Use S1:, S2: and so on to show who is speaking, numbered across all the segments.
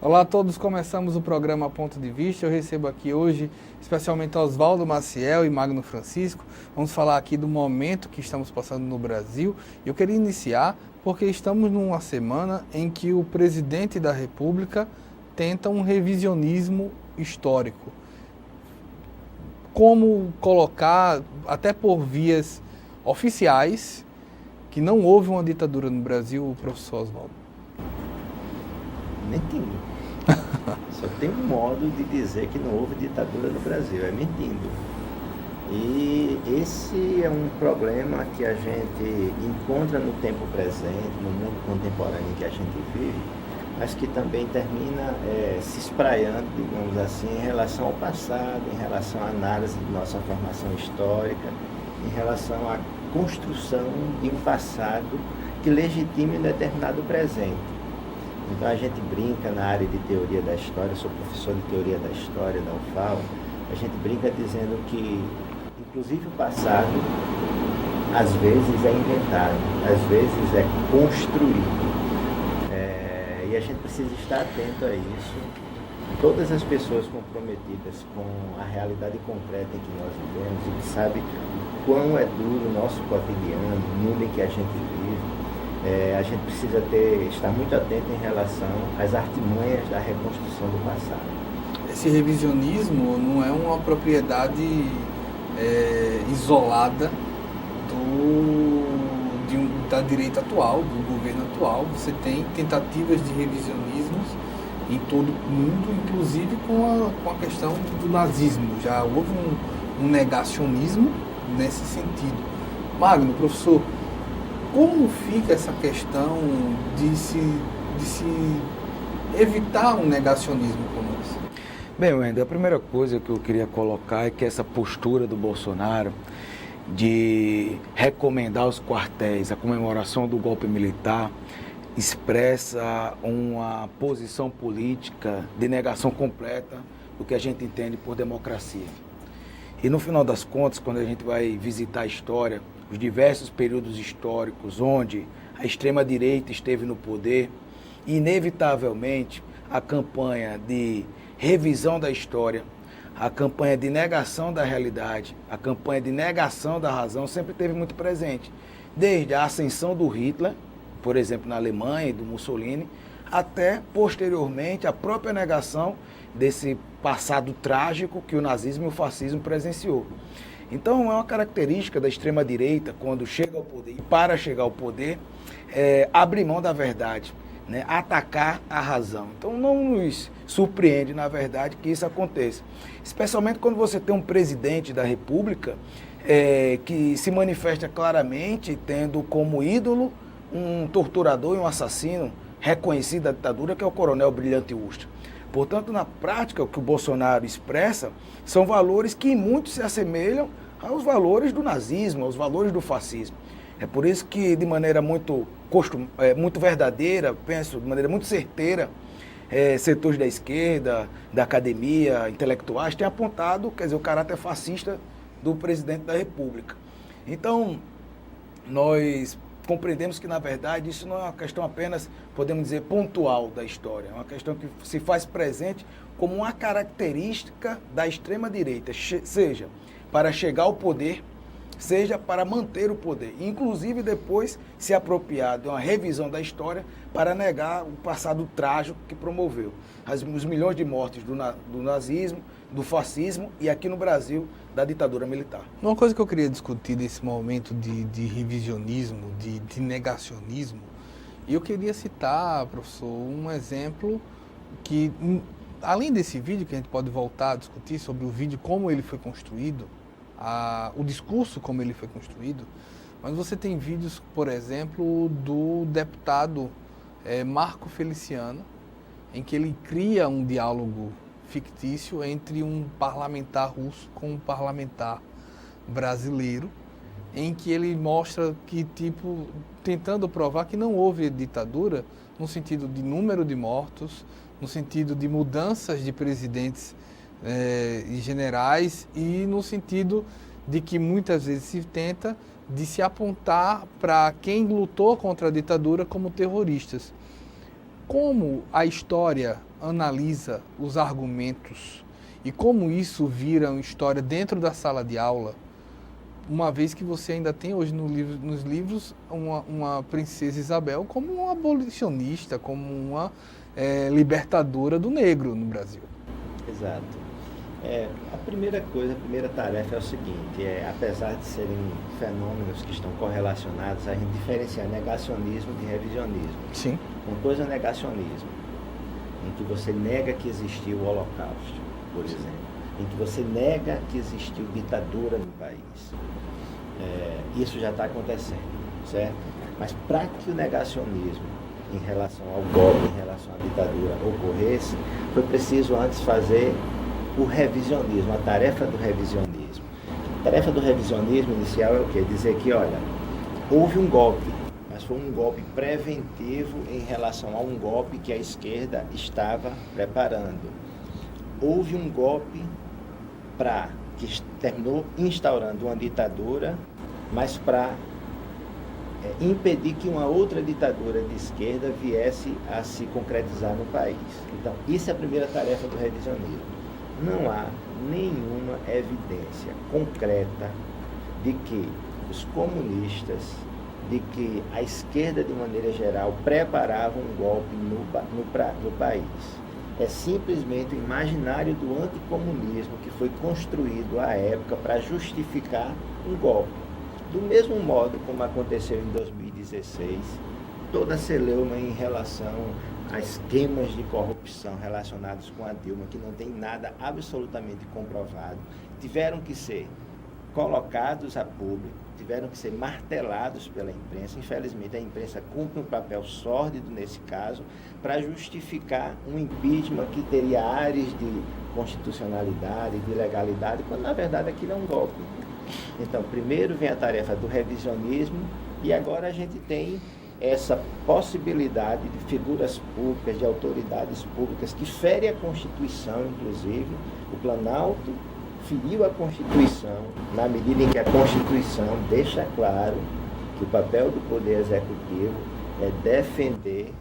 S1: Olá a todos, começamos o programa Ponto de Vista. Eu recebo aqui hoje, especialmente Oswaldo Maciel e Magno Francisco. Vamos falar aqui do momento que estamos passando no Brasil. Eu queria iniciar porque estamos numa semana em que o presidente da República tenta um revisionismo histórico. Como colocar, até por vias oficiais, que não houve uma ditadura no Brasil, professor Oswaldo?
S2: Mentindo. Só tem um modo de dizer que não houve ditadura no Brasil, é mentindo. E esse é um problema que a gente encontra no tempo presente, no mundo contemporâneo que a gente vive, mas que também termina se espraiando, digamos assim, em relação ao passado, em relação à análise de nossa formação histórica, em relação à construção de um passado que legitime um determinado presente. Então a gente brinca na área de teoria da história, sou professor de teoria da história da UFAL, a gente brinca dizendo que, inclusive o passado, às vezes é inventado, às vezes é construído. E a gente precisa estar atento a isso. Todas as pessoas comprometidas com a realidade concreta em que nós vivemos e que sabem o quão é duro o nosso cotidiano, o mundo em que a gente vive, a gente precisa estar muito atento em relação às artimanhas da reconstrução do passado.
S1: Esse revisionismo não é uma propriedade isolada da direita atual, do governo atual. Você tem tentativas de revisionismos em todo o mundo, inclusive com a questão do nazismo. Já houve um negacionismo nesse sentido. Magno, professor, como fica essa questão de se evitar um negacionismo como esse?
S3: Bem, Wendel, a primeira coisa que eu queria colocar é que essa postura do Bolsonaro de recomendar os quartéis, a comemoração do golpe militar, expressa uma posição política de negação completa do que a gente entende por democracia. E no final das contas, quando a gente vai visitar a história, os diversos períodos históricos onde a extrema-direita esteve no poder, inevitavelmente a campanha de revisão da história, a campanha de negação da realidade, a campanha de negação da razão sempre esteve muito presente. Desde a ascensão do Hitler, por exemplo, na Alemanha, e do Mussolini, até, posteriormente, a própria negação desse passado trágico que o nazismo e o fascismo presenciou. Então, é uma característica da extrema-direita, quando chega ao poder, e para chegar ao poder, abrir mão da verdade, né? Atacar a razão. Então, não nos surpreende, na verdade, que isso aconteça. Especialmente quando você tem um presidente da República que se manifesta claramente tendo como ídolo um torturador e um assassino reconhecido da ditadura, que é o Coronel Brilhante Ustra. Portanto, na prática, o que o Bolsonaro expressa são valores que muito se assemelham aos valores do nazismo, aos valores do fascismo. É por isso que, de maneira muito verdadeira, penso, de maneira muito certeira, setores da esquerda, da academia, intelectuais, têm apontado, quer dizer, o caráter fascista do presidente da República. Então, nós compreendemos que, na verdade, isso não é uma questão apenas, podemos dizer, pontual da história. É uma questão que se faz presente como uma característica da extrema-direita, seja para chegar ao poder, seja para manter o poder. Inclusive, depois, se apropriar de uma revisão da história para negar o passado trágico que promoveu. Os milhões de mortes do nazismo, do fascismo e, aqui no Brasil, da ditadura militar.
S1: Uma coisa que eu queria discutir nesse momento de revisionismo, de negacionismo, e eu queria citar, professor, um exemplo que, além desse vídeo, que a gente pode voltar a discutir sobre o vídeo, como ele foi construído, o discurso como ele foi construído, mas você tem vídeos, por exemplo, do deputado Marco Feliciano, em que ele cria um diálogo fictício entre um parlamentar russo com um parlamentar brasileiro, em que ele mostra que, tentando provar que não houve ditadura no sentido de número de mortos, no sentido de mudanças de presidentes e generais, e no sentido de que muitas vezes se tenta de se apontar para quem lutou contra a ditadura como terroristas. como a história analisa os argumentos e como isso vira uma história dentro da sala de aula, uma vez que você ainda tem hoje nos livros uma princesa Isabel como uma abolicionista, como uma libertadora do negro no Brasil.
S2: Exato. A primeira tarefa é o seguinte, apesar de serem fenômenos que estão correlacionados, a gente diferenciar negacionismo de revisionismo.
S1: Sim.
S2: Uma coisa é negacionismo, em que você nega que existiu o Holocausto, por exemplo, em que você nega que existiu ditadura no país. Isso já está acontecendo, certo? Mas para que o negacionismo em relação ao golpe, em relação à ditadura ocorresse, foi preciso antes fazer o revisionismo, a tarefa do revisionismo. A tarefa do revisionismo inicial é o quê? Dizer que, olha, houve um golpe, mas foi um golpe preventivo em relação a um golpe que a esquerda estava preparando. Houve um golpe que terminou instaurando uma ditadura, mas para impedir que uma outra ditadura de esquerda viesse a se concretizar no país. Então, isso é a primeira tarefa do revisionismo. Não há nenhuma evidência concreta de que os comunistas, de que a esquerda de maneira geral preparava um golpe no país. É simplesmente o imaginário do anticomunismo que foi construído à época para justificar um golpe. Do mesmo modo como aconteceu em 2016, toda a celeuma em relação a esquemas de corrupção relacionados com a Dilma, que não tem nada absolutamente comprovado, tiveram que ser colocados a público, tiveram que ser martelados pela imprensa. Infelizmente, a imprensa cumpre um papel sórdido nesse caso para justificar um impeachment que teria áreas de constitucionalidade, de legalidade, quando na verdade aquilo é um golpe. Então, primeiro vem a tarefa do revisionismo e agora a gente tem essa possibilidade de figuras públicas, de autoridades públicas que ferem a Constituição, inclusive. O Planalto feriu a Constituição na medida em que a Constituição deixa claro que o papel do Poder Executivo é defender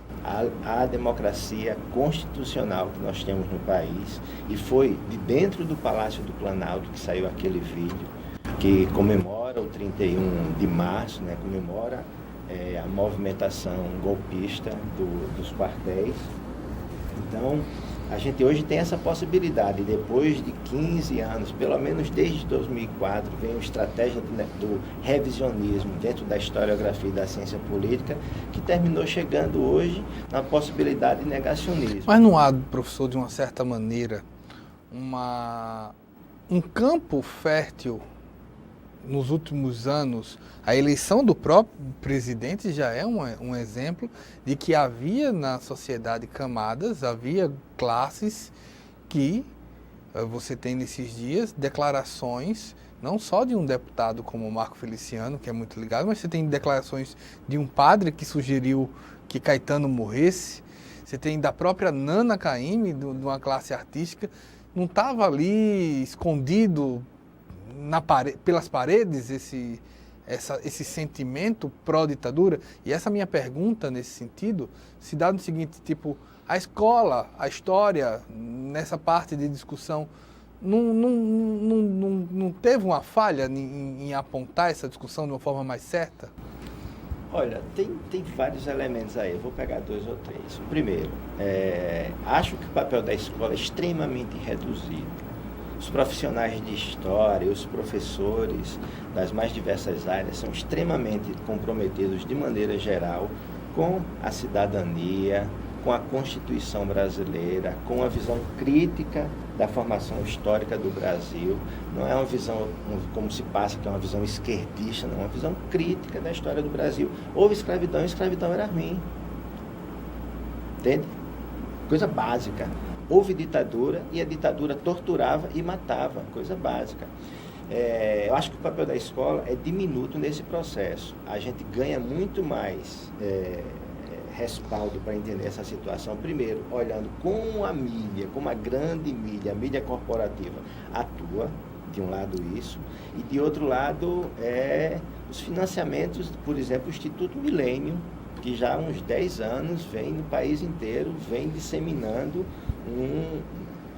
S2: a democracia constitucional que nós temos no país. E foi de dentro do Palácio do Planalto que saiu aquele vídeo que comemora o 31 de março, né, comemora a movimentação golpista dos quartéis. Então, a gente hoje tem essa possibilidade, depois de 15 anos, pelo menos desde 2004, vem a estratégia do revisionismo dentro da historiografia e da ciência política, que terminou chegando hoje na possibilidade de negacionismo.
S1: Mas não há, professor, de uma certa maneira, um campo fértil nos últimos anos? A eleição do próprio presidente já é um exemplo de que havia na sociedade camadas, havia classes que você tem nesses dias declarações, não só de um deputado como o Marco Feliciano, que é muito ligado, mas você tem declarações de um padre que sugeriu que Caetano morresse, você tem da própria Nana Caymmi, de uma classe artística. Não estava ali escondido pelas paredes esse sentimento pró-ditadura? E essa minha pergunta, nesse sentido, se dá no seguinte, tipo, a escola, a história, nessa parte de discussão, não teve uma falha em apontar essa discussão de uma forma mais certa?
S2: Olha, tem vários elementos aí, eu vou pegar 2 ou 3. O primeiro, acho que o papel da escola é extremamente reduzido. Os profissionais de história, os professores das mais diversas áreas são extremamente comprometidos de maneira geral com a cidadania, com a Constituição brasileira, com a visão crítica da formação histórica do Brasil. Não é uma visão, como se passa, que é uma visão esquerdista, não, é uma visão crítica da história do Brasil. Houve escravidão, e escravidão era ruim. Entende? Coisa básica. Houve ditadura e a ditadura torturava e matava, coisa básica. Eu acho que o papel da escola é diminuto nesse processo. A gente ganha muito mais respaldo para entender essa situação, primeiro, olhando como a mídia, como a grande mídia, a mídia corporativa atua, de um lado isso, e de outro lado os financiamentos, por exemplo, o Instituto Milênio, que já há uns 10 anos vem no país inteiro, vem disseminando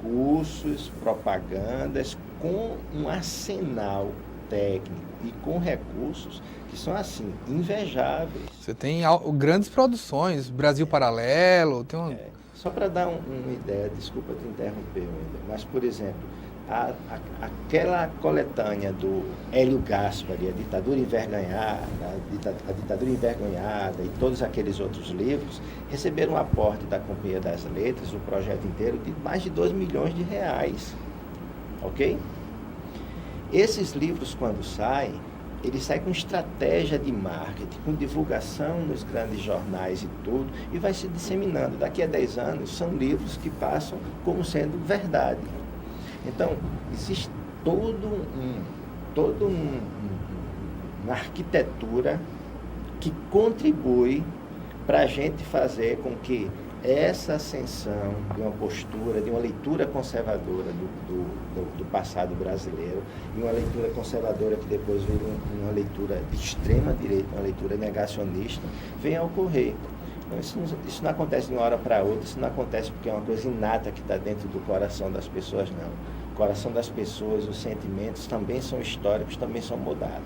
S2: cursos, propagandas com um arsenal técnico e com recursos que são, assim, invejáveis.
S1: Você tem grandes produções, Brasil Paralelo, tem uma...
S2: Só para dar uma ideia, desculpa te interromper, Wender, mas, por exemplo, aquela coletânea do Hélio Gaspari, a Ditadura Envergonhada, a Ditadura Envergonhada e todos aqueles outros livros, receberam um aporte da Companhia das Letras, o projeto inteiro, de mais de 2 milhões de reais. Ok? Esses livros, quando saem, eles saem com estratégia de marketing, com divulgação nos grandes jornais e tudo, e vai se disseminando. Daqui a 10 anos, são livros que passam como sendo verdade. Então, existe uma arquitetura que contribui para a gente fazer com que essa ascensão de uma postura, de uma leitura conservadora do passado brasileiro, e uma leitura conservadora que depois veio uma leitura de extrema direita, uma leitura negacionista, venha a ocorrer. Então, isso não acontece de uma hora para outra, isso não acontece porque é uma coisa inata que está dentro do coração das pessoas, não. O coração das pessoas, os sentimentos também são históricos, também são mudados.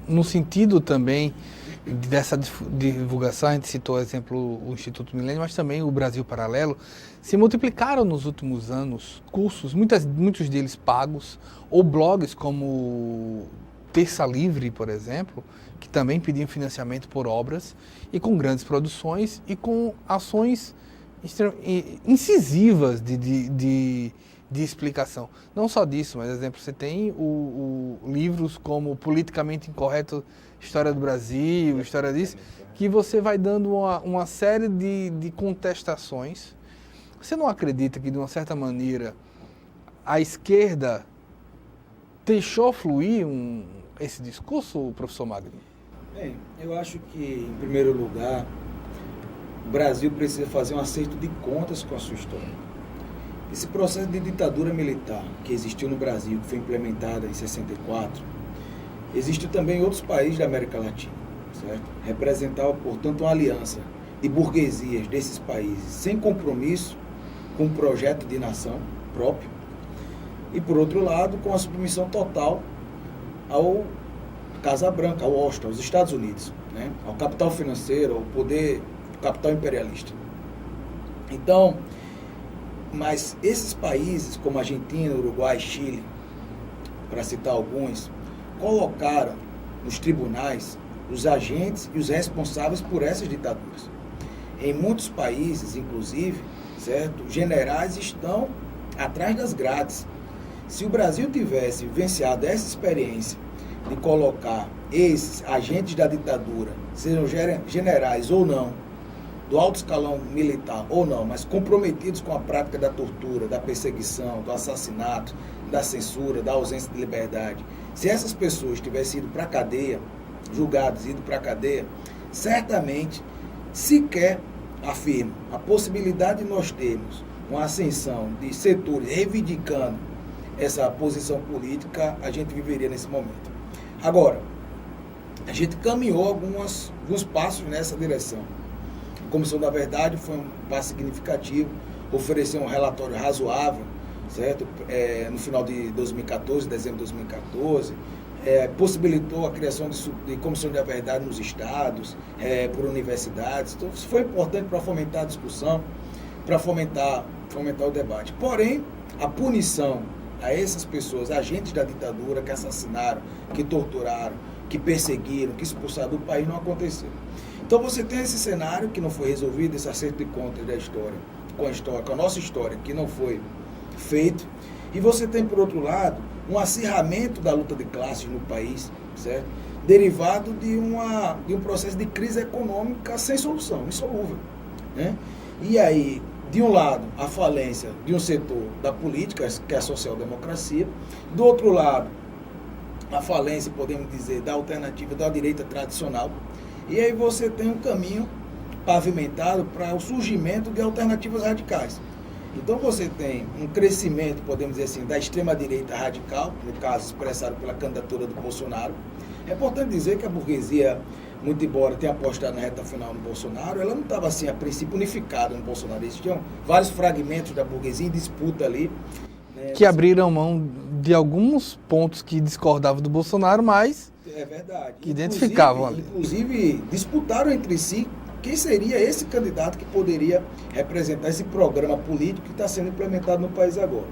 S1: No sentido também dessa divulgação, a gente citou, por exemplo, o Instituto Milênio, mas também o Brasil Paralelo, se multiplicaram nos últimos anos cursos, muitos deles pagos, ou blogs como Terça Livre, por exemplo, que também pediam financiamento por obras, e com grandes produções e com ações incisivas de explicação. Não só disso, mas, por exemplo, você tem livros como Politicamente Incorreto, História do Brasil, História disso, que você vai dando uma série de contestações. Você não acredita que, de uma certa maneira, a esquerda deixou fluir esse discurso, professor Magno?
S3: Bem, eu acho que, em primeiro lugar, o Brasil precisa fazer um acerto de contas com a sua história. Esse processo de ditadura militar que existiu no Brasil, que foi implementada em 64, existe também em outros países da América Latina, certo? Representava, portanto, uma aliança de burguesias desses países sem compromisso com um projeto de nação próprio e, por outro lado, com a submissão total ao Casa Branca, ao Washington, aos Estados Unidos, né? Ao capital financeiro, ao poder do capital imperialista. Então, mas esses países como Argentina, Uruguai, Chile, para citar alguns, colocaram nos tribunais os agentes e os responsáveis por essas ditaduras. Em muitos países, inclusive, certo, generais estão atrás das grades. Se o Brasil tivesse vivenciado essa experiência de colocar esses agentes da ditadura, sejam generais ou não, do alto escalão militar ou não, mas comprometidos com a prática da tortura, da perseguição, do assassinato, da censura, da ausência de liberdade, se essas pessoas tivessem ido para a cadeia, julgadas, ido para a cadeia, certamente, sequer afirmo a possibilidade de nós termos uma ascensão de setores reivindicando essa posição política, a gente viveria nesse momento. Agora, a gente caminhou alguns passos nessa direção. A Comissão da Verdade foi um passo significativo, ofereceu um relatório razoável, certo? No final de 2014, dezembro de 2014, possibilitou a criação de Comissão da Verdade nos estados, por universidades. Então, isso foi importante para fomentar a discussão, para fomentar o debate. Porém, a punição a essas pessoas, agentes da ditadura, que assassinaram, que torturaram, que perseguiram, que expulsaram do país, não aconteceu. Então você tem esse cenário que não foi resolvido, esse acerto de contas da história, com a nossa história, que não foi feito. E você tem, por outro lado, um acirramento da luta de classes no país, certo? Derivado de um processo de crise econômica sem solução, insolúvel, né? E aí, de um lado, a falência de um setor da política, que é a social-democracia, do outro lado, a falência, podemos dizer, da alternativa da direita tradicional, e aí você tem um caminho pavimentado para o surgimento de alternativas radicais. Então você tem um crescimento, podemos dizer assim, da extrema-direita radical, no caso expressado pela candidatura do Bolsonaro, É importante dizer que a burguesia, muito embora tenha apostado na reta final no Bolsonaro, ela não estava assim, a princípio, unificada no Bolsonaro. Existiam vários fragmentos da burguesia em disputa ali. Né,
S1: que abriram mão de alguns pontos que discordavam do Bolsonaro, mas
S3: é verdade.
S1: Que identificavam ali.
S3: Inclusive, disputaram entre si quem seria esse candidato que poderia representar esse programa político que está sendo implementado no país agora.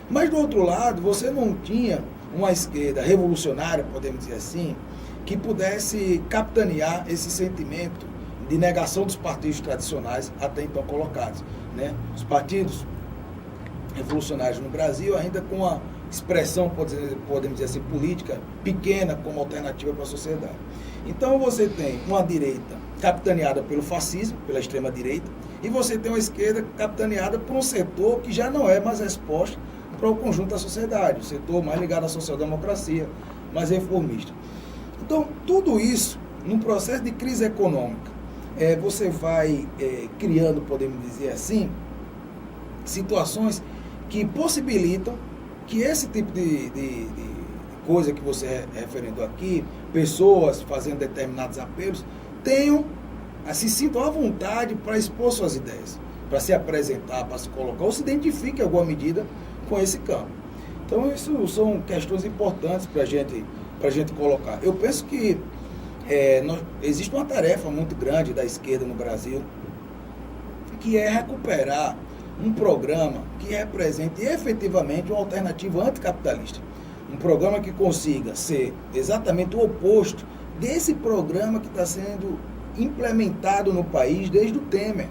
S3: Mas, do outro lado, você não tinha uma esquerda revolucionária, podemos dizer assim, que pudesse capitanear esse sentimento de negação dos partidos tradicionais até então colocados. Né? Os partidos revolucionários no Brasil, ainda com a expressão, podemos dizer assim, política pequena como alternativa para a sociedade. Então você tem uma direita capitaneada pelo fascismo, pela extrema-direita, e você tem uma esquerda capitaneada por um setor que já não é mais resposta para o conjunto da sociedade, o setor mais ligado à social-democracia, mais reformista. Então, tudo isso, num processo de crise econômica, você vai criando, podemos dizer assim, situações que possibilitam que esse tipo de coisa que você referendou aqui, pessoas fazendo determinados apelos, se sintam à vontade para expor suas ideias, para se apresentar, para se colocar, ou se identifiquem em alguma medida com esse campo. Então, isso são questões importantes para a gente colocar. Eu penso que existe uma tarefa muito grande da esquerda no Brasil, que é recuperar um programa que represente efetivamente uma alternativa anticapitalista. Um programa que consiga ser exatamente o oposto desse programa que está sendo implementado no país desde o Temer,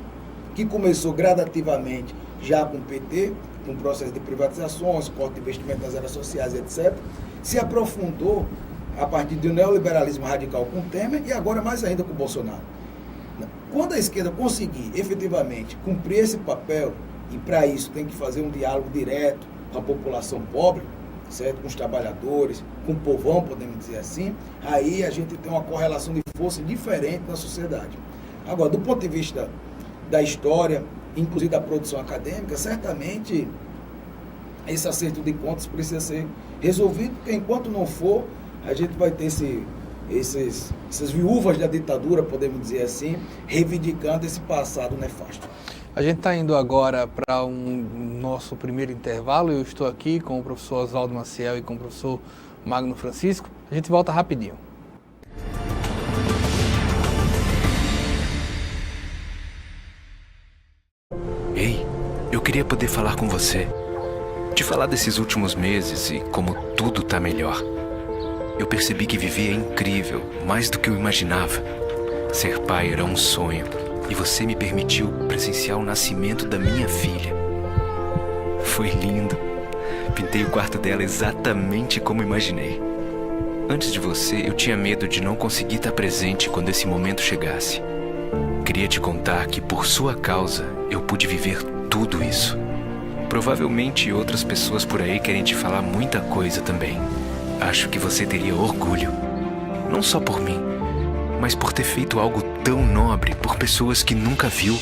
S3: que começou gradativamente já com o PT, com o processo de privatizações, corte de investimento nas áreas sociais, etc., se aprofundou a partir do neoliberalismo radical com o Temer e agora mais ainda com o Bolsonaro. Quando a esquerda conseguir efetivamente cumprir esse papel, e para isso tem que fazer um diálogo direto com a população pobre, certo? Com os trabalhadores, com o povão, podemos dizer assim, aí a gente tem uma correlação de força diferente na sociedade. Agora, do ponto de vista da história, inclusive da produção acadêmica, certamente esse acerto de contas precisa ser resolvido, porque enquanto não for, a gente vai ter essas viúvas da ditadura, podemos dizer assim, reivindicando esse passado nefasto.
S1: A gente está indo agora para nosso primeiro intervalo. Eu estou aqui com o professor Oswaldo Maciel e com o professor Magno Francisco. A gente volta rapidinho.
S4: Ei, eu queria poder falar com você. Te falar desses últimos meses e como tudo tá melhor. Eu percebi que viver é incrível, mais do que eu imaginava. Ser pai era um sonho. E você me permitiu presenciar o nascimento da minha filha. Foi lindo. Pintei o quarto dela exatamente como imaginei. Antes de você, eu tinha medo de não conseguir estar presente quando esse momento chegasse. Queria te contar que, por sua causa, eu pude viver tudo isso. Provavelmente outras pessoas por aí querem te falar muita coisa também. Acho que você teria orgulho. Não só por mim, mas por ter feito algo tão nobre por pessoas que nunca viu.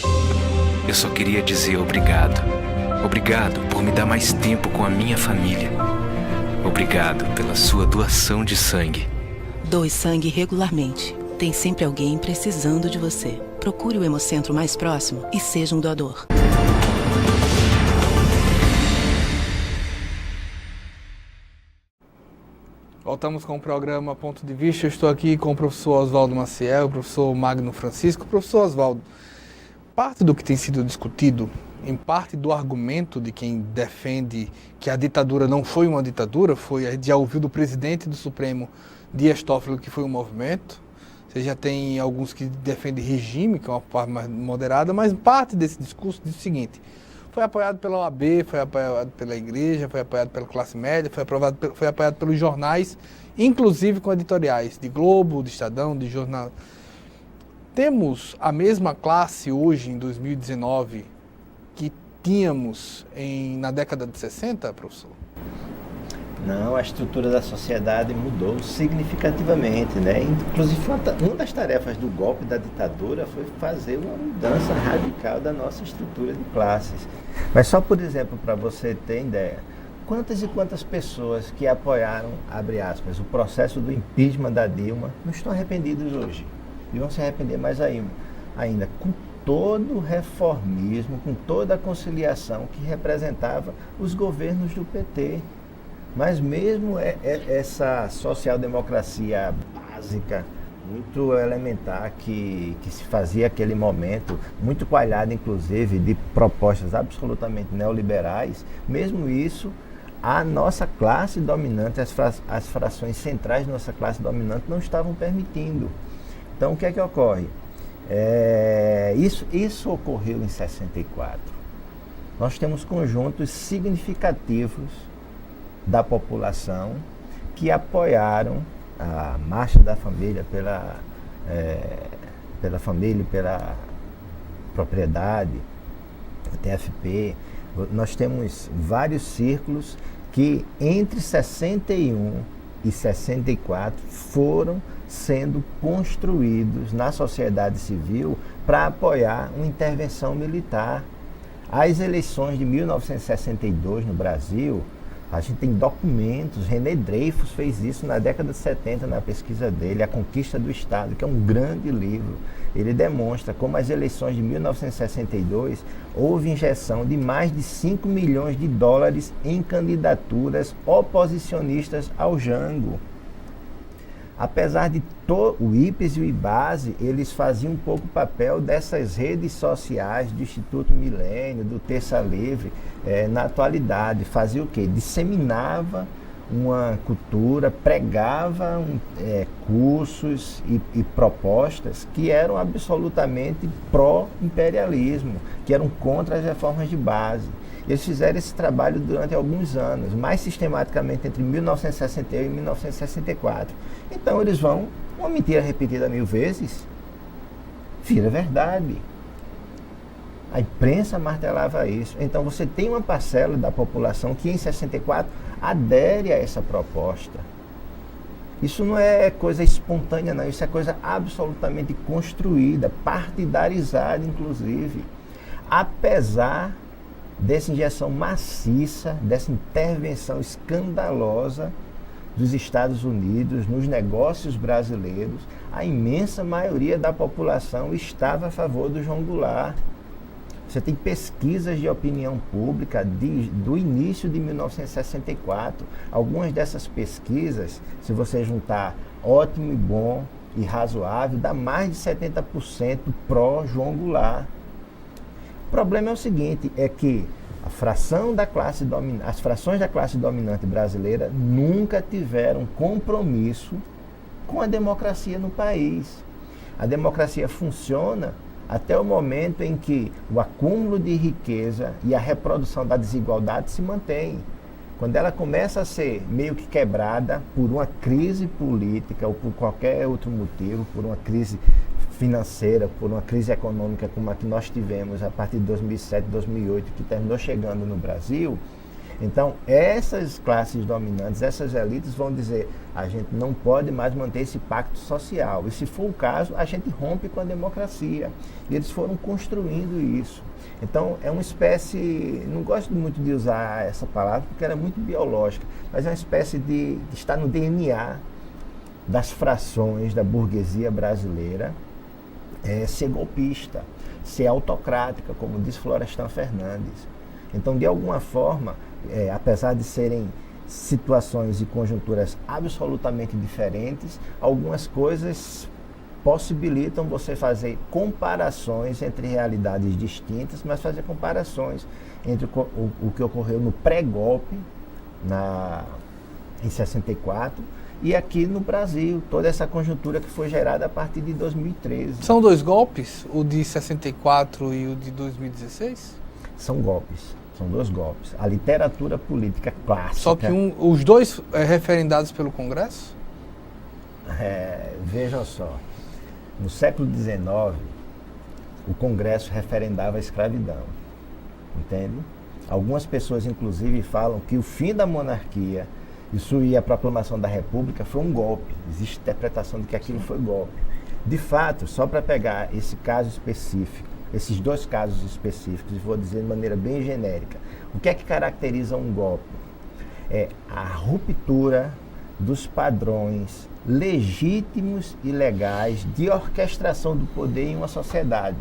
S4: Eu só queria dizer obrigado. Obrigado por me dar mais tempo com a minha família. Obrigado pela sua doação de sangue.
S5: Doe sangue regularmente. Tem sempre alguém precisando de você. Procure o Hemocentro mais próximo e seja um doador.
S1: Voltamos com o programa Ponto de Vista. Eu estou aqui com o professor Oswaldo Maciel, o professor Magno Francisco. Professor Oswaldo, parte do que tem sido discutido, em parte do argumento de quem defende que a ditadura não foi uma ditadura, a gente já ouviu do presidente do Supremo, Dias Toffoli, que foi um movimento. Você já tem alguns que defendem regime, que é uma parte mais moderada, mas parte desse discurso diz o seguinte: foi apoiado pela OAB, foi apoiado pela igreja, foi apoiado pela classe média, foi apoiado pelos jornais, inclusive com editoriais de Globo, de Estadão, de Jornal. Temos a mesma classe hoje, em 2019, que tínhamos na década de 60, professor?
S2: Não, a estrutura da sociedade mudou significativamente, né? Inclusive, uma das tarefas do golpe da ditadura foi fazer uma mudança radical da nossa estrutura de classes. Mas só, por exemplo, para você ter ideia, quantas e quantas pessoas que apoiaram, abre aspas, o processo do impeachment da Dilma não estão arrependidos hoje. E vão se arrepender mais ainda, com todo o reformismo, com toda a conciliação que representava os governos do PT. Mas mesmo essa social-democracia básica, muito elementar, que se fazia naquele momento, muito coalhada inclusive de propostas absolutamente neoliberais, mesmo isso, a nossa classe dominante, as frações centrais da nossa classe dominante não estavam permitindo. Então o que é que ocorre? Isso ocorreu em 64. Nós temos conjuntos significativos da população que apoiaram a Marcha da Família pela família, pela propriedade, a TFP. Nós temos vários círculos que entre 61 e 64 foram sendo construídos na sociedade civil para apoiar uma intervenção militar. As eleições de 1962 no Brasil, a gente tem documentos, René Dreyfus fez isso na década de 70 na pesquisa dele, A Conquista do Estado, que é um grande livro. Ele demonstra como as eleições de 1962 houve injeção de mais de 5 milhões de dólares em candidaturas oposicionistas ao Jango. Apesar de o IPES e o IBASE, eles faziam um pouco o papel dessas redes sociais do Instituto Milênio, do Terça Livre, na atualidade. Fazia o quê? Disseminava uma cultura, pregava cursos e propostas que eram absolutamente pró-imperialismo, que eram contra as reformas de base. Eles fizeram esse trabalho durante alguns anos, mais sistematicamente entre 1961 e 1964. Então eles vão, uma mentira repetida 1000 vezes, vira verdade. A imprensa martelava isso. Então você tem uma parcela da população que em 64 adere a essa proposta. Isso não é coisa espontânea, não. Isso é coisa absolutamente construída, partidarizada, inclusive. Apesar dessa injeção maciça, dessa intervenção escandalosa dos Estados Unidos nos negócios brasileiros, a imensa maioria da população estava a favor do João Goulart. Você tem pesquisas de opinião pública do início de 1964. Algumas dessas pesquisas, se você juntar ótimo e bom e razoável, dá mais de 70% pró-João Goulart. O problema é o seguinte, é que as frações da classe dominante brasileira nunca tiveram compromisso com a democracia no país. A democracia funciona até o momento em que o acúmulo de riqueza e a reprodução da desigualdade se mantém. Quando ela começa a ser meio que quebrada por uma crise política ou por qualquer outro motivo, por uma crise financeira, por uma crise econômica como a que nós tivemos a partir de 2007, 2008, que terminou chegando no Brasil, então essas classes dominantes, essas elites vão dizer, a gente não pode mais manter esse pacto social, e se for o caso, a gente rompe com a democracia. E eles foram construindo isso. Então é uma espécie, não gosto muito de usar essa palavra porque ela é muito biológica, mas é uma espécie de está no DNA das frações da burguesia brasileira, ser golpista, ser autocrática, como diz Florestan Fernandes. Então, de alguma forma, apesar de serem situações e conjunturas absolutamente diferentes, algumas coisas possibilitam você fazer comparações entre realidades distintas, mas fazer comparações entre o que ocorreu no pré-golpe, em 64, e aqui no Brasil, toda essa conjuntura que foi gerada a partir de 2013.
S1: São dois golpes, o de 64 e o de 2016?
S2: São golpes, são dois golpes. A literatura política clássica...
S1: Só que os dois referendados pelo Congresso?
S2: Vejam só, no século XIX, o Congresso referendava a escravidão, entende? Algumas pessoas, inclusive, falam que o fim da monarquia, isso e a proclamação da República foi um golpe. Existe interpretação de que aquilo foi golpe. De fato, só para pegar esse caso específico, esses dois casos específicos, e vou dizer de maneira bem genérica, o que é que caracteriza um golpe? é a ruptura dos padrões legítimos e legais de orquestração do poder em uma sociedade.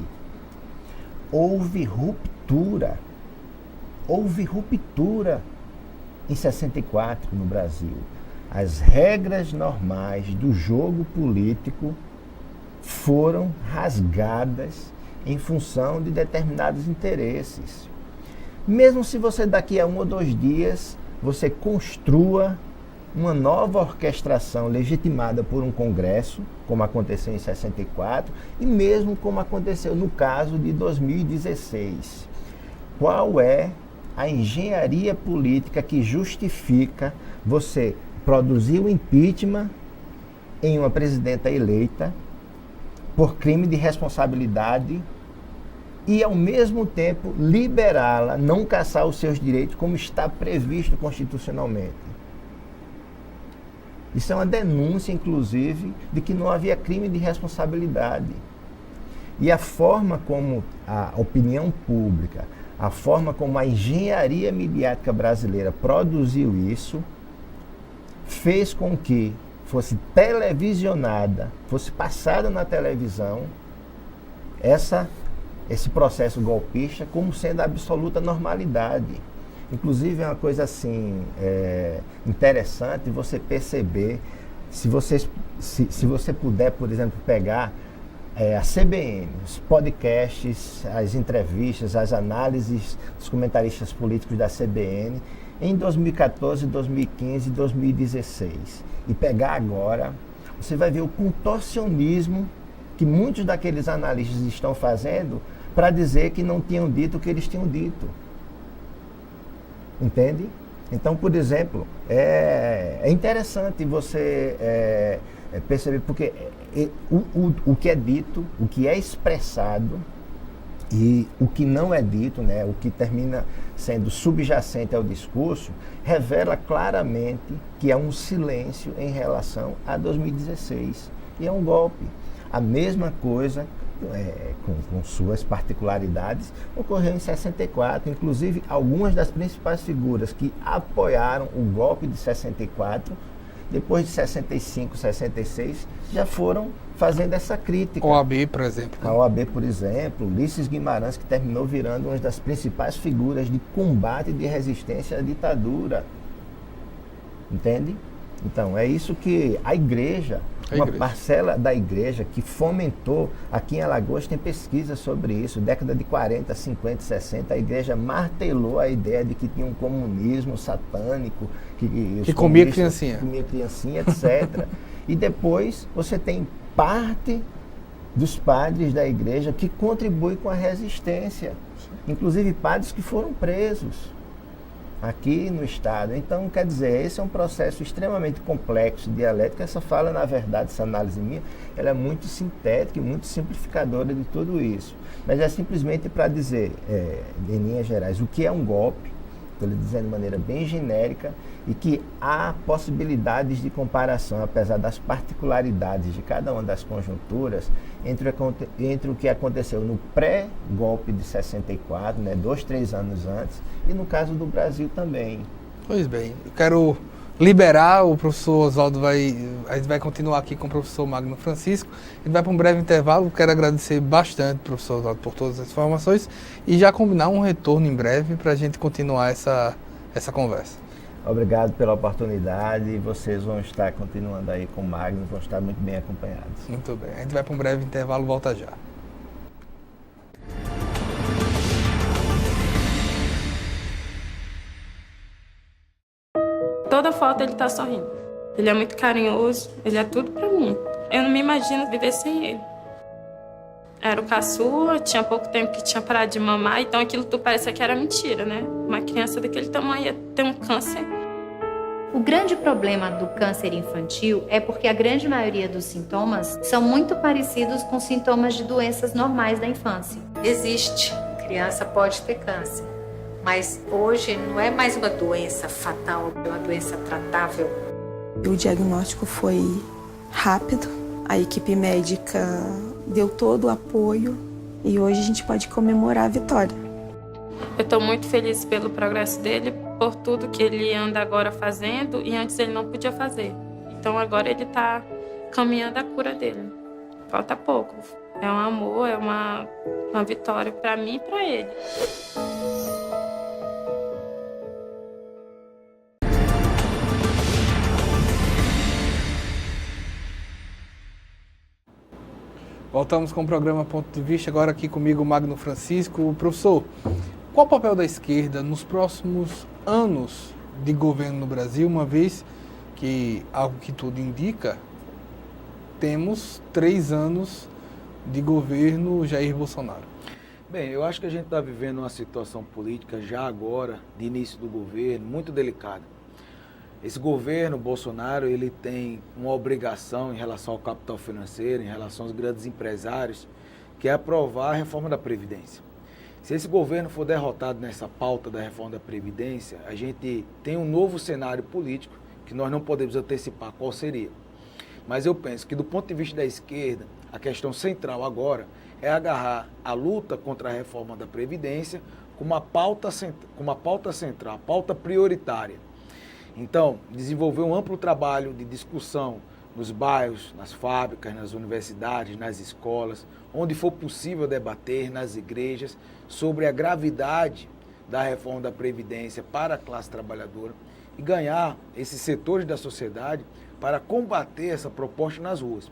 S2: Houve ruptura em 64 no Brasil. As regras normais do jogo político foram rasgadas em função de determinados interesses. Mesmo se você daqui a 1 ou 2 dias, você construa uma nova orquestração legitimada por um Congresso, como aconteceu em 64, e mesmo como aconteceu no caso de 2016. Qual é a engenharia política que justifica você produzir o impeachment em uma presidenta eleita por crime de responsabilidade e, ao mesmo tempo, liberá-la, não caçar os seus direitos como está previsto constitucionalmente? Isso é uma denúncia, inclusive, de que não havia crime de responsabilidade. E a forma como a opinião pública, a forma como a engenharia midiática brasileira produziu isso, fez com que fosse televisionada, fosse passada na televisão, esse processo golpista como sendo a absoluta normalidade. Inclusive é uma coisa assim interessante você perceber, se você puder, por exemplo, pegar a CBN, os podcasts, as entrevistas, as análises dos comentaristas políticos da CBN em 2014, 2015 e 2016 e pegar agora, você vai ver o contorcionismo que muitos daqueles analistas estão fazendo para dizer que não tinham dito o que eles tinham dito. Entende? Então, por exemplo, é interessante você perceber, porque o que é dito, o que é expressado e o que não é dito, né, o que termina sendo subjacente ao discurso, revela claramente que é um silêncio em relação a 2016. E é um golpe. A mesma coisa, com suas particularidades, ocorreu em 64. Inclusive, algumas das principais figuras que apoiaram o golpe de 64, depois de 65, 66, já foram fazendo essa crítica.
S1: OAB, por exemplo.
S2: A OAB, por exemplo, Ulisses Guimarães, que terminou virando uma das principais figuras de combate e de resistência à ditadura. Entende? Então, é isso que a igreja, uma parcela da igreja que fomentou, aqui em Alagoas tem pesquisa sobre isso, década de 40, 50, 60, a igreja martelou a ideia de que tinha um comunismo satânico, que
S1: comia criancinha.
S2: Comia criancinha, etc. E depois você tem parte dos padres da igreja que contribui com a resistência, inclusive padres que foram presos aqui no estado. Então, quer dizer, esse é um processo extremamente complexo, dialético. Essa fala, na verdade, essa análise minha, ela é muito sintética e muito simplificadora de tudo isso. Mas é simplesmente para dizer, em linhas gerais, o que é um golpe, estou lhe dizendo de maneira bem genérica, e que há possibilidades de comparação, apesar das particularidades de cada uma das conjunturas, entre o que aconteceu no pré-golpe de 64, né, 2, 3 anos antes, e no caso do Brasil também.
S1: Pois bem, eu quero liberar o professor Oswaldo, a gente vai continuar aqui com o professor Magno Francisco, ele vai para um breve intervalo. Quero agradecer bastante, professor Oswaldo, por todas as informações e já combinar um retorno em breve para a gente continuar essa conversa.
S2: Obrigado pela oportunidade e vocês vão estar continuando aí com o Magno, vão estar muito bem acompanhados.
S1: Muito bem, a gente vai para um breve intervalo, volta já.
S6: Toda foto ele tá sorrindo. Ele é muito carinhoso, ele é tudo pra mim. Eu não me imagino viver sem ele. Era o caçula, tinha pouco tempo que tinha parado de mamar, então aquilo tudo parecia que era mentira, né? Uma criança daquele tamanho ia ter um câncer.
S7: O grande problema do câncer infantil é porque a grande maioria dos sintomas são muito parecidos com sintomas de doenças normais da infância.
S8: Existe, criança pode ter câncer, mas hoje não é mais uma doença fatal, é uma doença tratável.
S9: O diagnóstico foi rápido, a equipe médica deu todo o apoio e hoje a gente pode comemorar a vitória.
S6: Eu estou muito feliz pelo progresso dele. por tudo que ele anda agora fazendo e antes ele não podia fazer. Então agora ele está caminhando a cura dele. Falta pouco. É um amor, é uma vitória para mim e para ele.
S1: Voltamos com o programa Ponto de Vista, agora aqui comigo Magno Francisco. Professor, qual o papel da esquerda nos próximos anos de governo no Brasil, uma vez que, algo que tudo indica, temos 3 anos de governo Jair Bolsonaro?
S3: Bem, eu acho que a gente está vivendo uma situação política já agora, de início do governo, muito delicada. Esse governo Bolsonaro, ele tem uma obrigação em relação ao capital financeiro, em relação aos grandes empresários, que é aprovar a reforma da Previdência. Se esse governo for derrotado nessa pauta da reforma da Previdência, a gente tem um novo cenário político que nós não podemos antecipar qual seria. Mas eu penso que do ponto de vista da esquerda, a questão central agora é agarrar a luta contra a reforma da Previdência com uma pauta central, pauta prioritária. Então, desenvolver um amplo trabalho de discussão nos bairros, nas fábricas, nas universidades, nas escolas, onde for possível debater, nas igrejas, sobre a gravidade da reforma da Previdência para a classe trabalhadora e ganhar esses setores da sociedade para combater essa proposta nas ruas.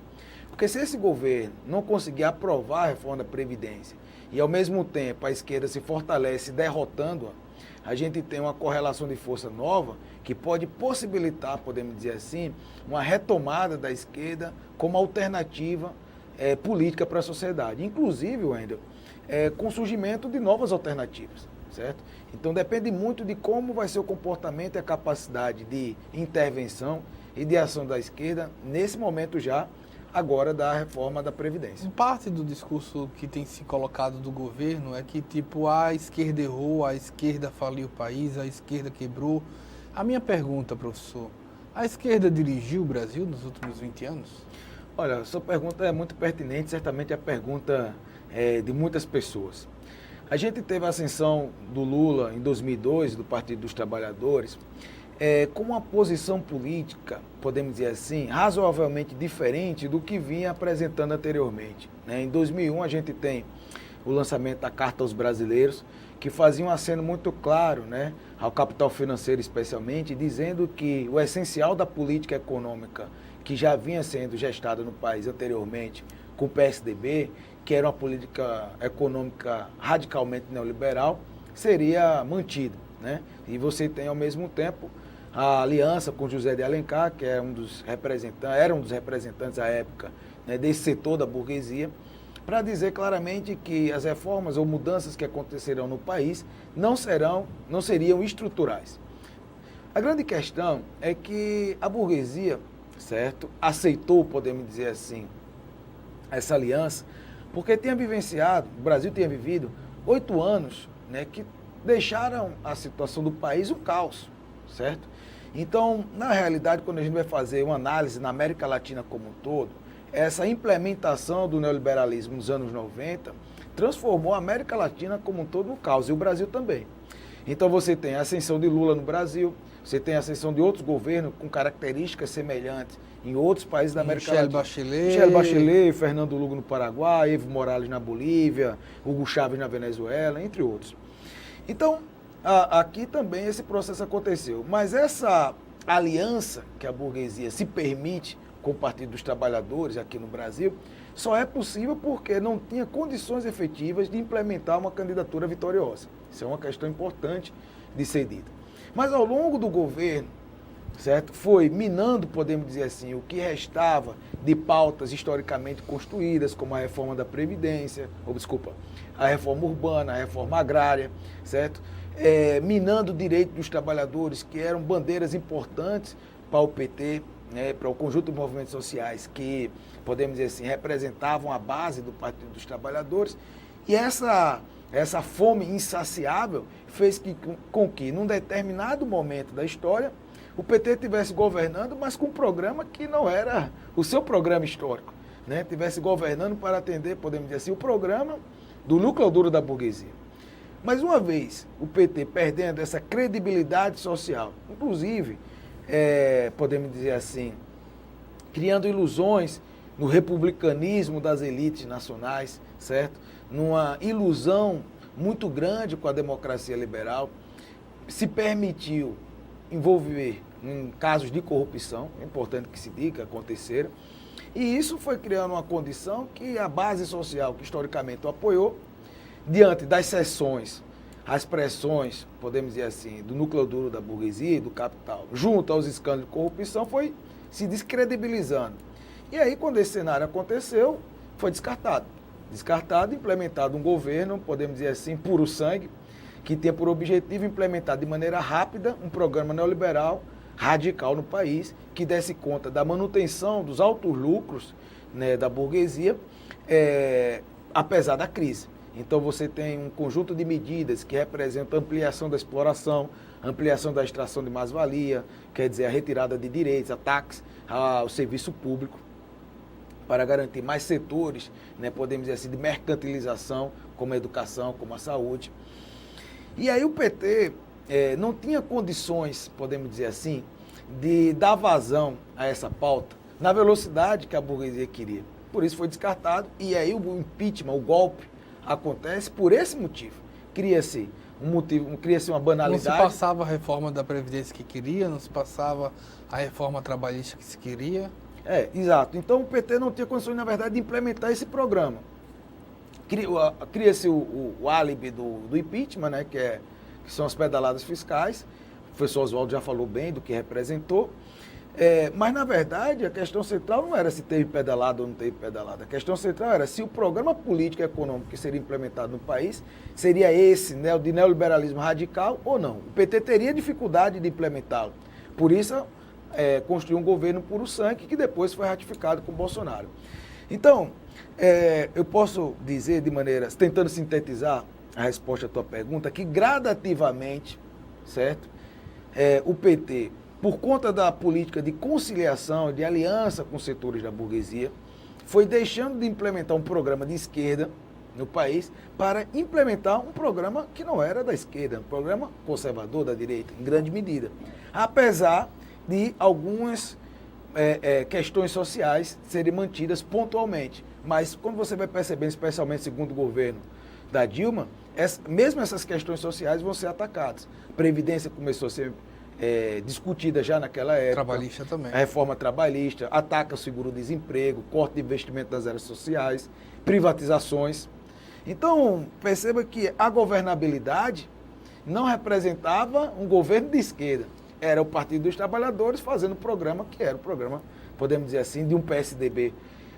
S3: Porque se esse governo não conseguir aprovar a reforma da Previdência e, ao mesmo tempo, a esquerda se fortalece derrotando-a, a gente tem uma correlação de força nova que pode possibilitar, podemos dizer assim, uma retomada da esquerda como alternativa política para a sociedade. Inclusive, Wendel, com o surgimento de novas alternativas, certo? Então depende muito de como vai ser o comportamento e a capacidade de intervenção e de ação da esquerda nesse momento já, agora da reforma da Previdência.
S1: Parte do discurso que tem se colocado do governo é que, tipo, a esquerda errou, a esquerda faliu o país, a esquerda quebrou. A minha pergunta, professor, a esquerda dirigiu o Brasil nos últimos 20 anos?
S3: Olha, sua pergunta é muito pertinente, certamente é a pergunta de muitas pessoas. A gente teve a ascensão do Lula em 2002, do Partido dos Trabalhadores, com uma posição política, podemos dizer assim, razoavelmente diferente do que vinha apresentando anteriormente. Em 2001 a gente tem o lançamento da Carta aos Brasileiros, que fazia um aceno muito claro, ao capital financeiro especialmente, dizendo que o essencial da política econômica que já vinha sendo gestada no país anteriormente com o PSDB, que era uma política econômica radicalmente neoliberal, seria mantido. E você tem ao mesmo tempo a aliança com José de Alencar, que era um dos representantes à época desse setor da burguesia, para dizer claramente que as reformas ou mudanças que acontecerão no país não seriam estruturais. A grande questão é que a burguesia, certo, aceitou, podemos dizer assim, essa aliança, porque o Brasil tinha vivido 8 anos que deixaram a situação do país um caos, certo? Então, na realidade, quando a gente vai fazer uma análise na América Latina como um todo, essa implementação do neoliberalismo nos anos 90 transformou a América Latina como um todo no caos, e o Brasil também. Então você tem a ascensão de Lula no Brasil, você tem a ascensão de outros governos com características semelhantes em outros países da América Latina. Michelle Bachelet, Fernando Lugo no Paraguai, Evo Morales na Bolívia, Hugo Chávez na Venezuela, entre outros. Então, aqui também esse processo aconteceu, mas essa aliança que a burguesia se permite com o Partido dos Trabalhadores aqui no Brasil só é possível porque não tinha condições efetivas de implementar uma candidatura vitoriosa. Isso é uma questão importante de ser dita. Mas ao longo do governo, certo, foi minando, podemos dizer assim, o que restava de pautas historicamente construídas, como a reforma da Previdência, a reforma urbana, a reforma agrária, certo? Minando o direito dos trabalhadores, que eram bandeiras importantes para o PT, para o conjunto de movimentos sociais que, podemos dizer assim, representavam a base do Partido dos Trabalhadores. E essa fome insaciável fez com que, num determinado momento da história, o PT estivesse governando, mas com um programa que não era o seu programa histórico. Estivesse governando para atender, podemos dizer assim, o programa do núcleo duro da burguesia. Mas uma vez o PT perdendo essa credibilidade social, inclusive, podemos dizer assim, criando ilusões no republicanismo das elites nacionais, certo? Numa ilusão muito grande com a democracia liberal, se permitiu envolver em casos de corrupção, é importante que se diga, aconteceram, e isso foi criando uma condição que a base social, que historicamente o apoiou, diante das seções, as pressões, podemos dizer assim, do núcleo duro da burguesia e do capital, junto aos escândalos de corrupção, foi se descredibilizando. E aí, quando esse cenário aconteceu, foi descartado. Descartado, implementado um governo, podemos dizer assim, puro sangue, que tem por objetivo implementar de maneira rápida um programa neoliberal radical no país, que desse conta da manutenção dos altos lucros, né, da burguesia, apesar da crise. Então você tem um conjunto de medidas que representam ampliação da exploração, ampliação da extração de mais-valia, quer dizer, a retirada de direitos, ataques ao serviço público, para garantir mais setores, né, podemos dizer assim, de mercantilização, como a educação, como a saúde. E aí o PT não tinha condições, podemos dizer assim, de dar vazão a essa pauta na velocidade que a burguesia queria. Por isso foi descartado, e aí o impeachment, o golpe, acontece por esse motivo. Cria-se uma banalidade.
S1: Não se passava a reforma da Previdência que queria, não se passava a reforma trabalhista que se queria.
S3: Exato. Então o PT não tinha condições, na verdade, de implementar esse programa. Cria-se o álibi do impeachment, né, que são as pedaladas fiscais. O professor Oswaldo já falou bem do que representou. Mas, na verdade, a questão central não era se teve pedalada ou não teve pedalada. A questão central era se o programa político e econômico que seria implementado no país seria esse, né, de neoliberalismo radical ou não. O PT teria dificuldade de implementá-lo. Por isso, construiu um governo puro sangue que depois foi ratificado com Bolsonaro. Então, eu posso dizer de maneira, tentando sintetizar a resposta à tua pergunta, que gradativamente, certo, o PT, por conta da política de conciliação, de aliança com setores da burguesia, foi deixando de implementar um programa de esquerda no país para implementar um programa que não era da esquerda, um programa conservador da direita, em grande medida. Apesar de algumas questões sociais serem mantidas pontualmente. Mas quando você vai percebendo, especialmente segundo o governo da Dilma, mesmo essas questões sociais vão ser atacadas. Previdência começou a ser discutida já naquela época.
S1: Trabalhista também.
S3: A reforma trabalhista, ataca o seguro-desemprego, corte de investimento das áreas sociais, privatizações. Então, perceba que a governabilidade não representava um governo de esquerda. Era o Partido dos Trabalhadores fazendo o programa que era o programa, podemos dizer assim, de um PSDB.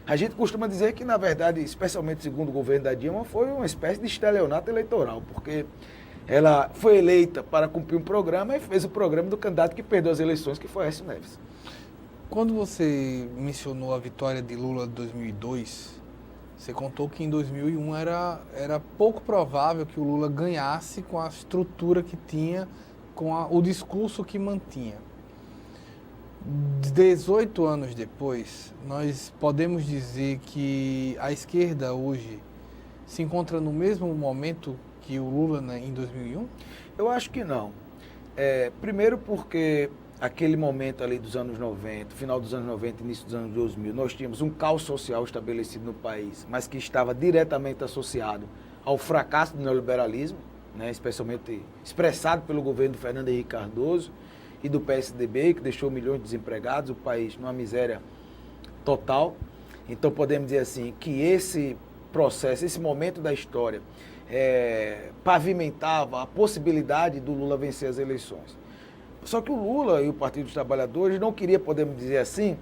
S3: A gente costuma dizer que, na verdade, especialmente segundo o governo da Dilma, foi uma espécie de estelionato eleitoral, porque ela foi eleita para cumprir um programa e fez o programa do candidato que perdeu as eleições, que foi Aécio Neves.
S1: Quando você mencionou a vitória de Lula de 2002, você contou que em 2001 era pouco provável que o Lula ganhasse com a estrutura que tinha, com o discurso que mantinha. 18 anos depois, nós podemos dizer que a esquerda hoje se encontra no mesmo momento que o Lula, né, em 2001?
S3: Eu acho que não. Primeiro porque aquele momento ali dos anos 90, final dos anos 90, início dos anos 2000, nós tínhamos um caos social estabelecido no país, mas que estava diretamente associado ao fracasso do neoliberalismo, né, especialmente expressado pelo governo do Fernando Henrique Cardoso e do PSDB, que deixou milhões de desempregados, o país numa miséria total. Então podemos dizer assim, que esse processo, esse momento da história, pavimentava a possibilidade do Lula vencer as eleições. Só que o Lula e o Partido dos Trabalhadores não queria, podemos dizer assim,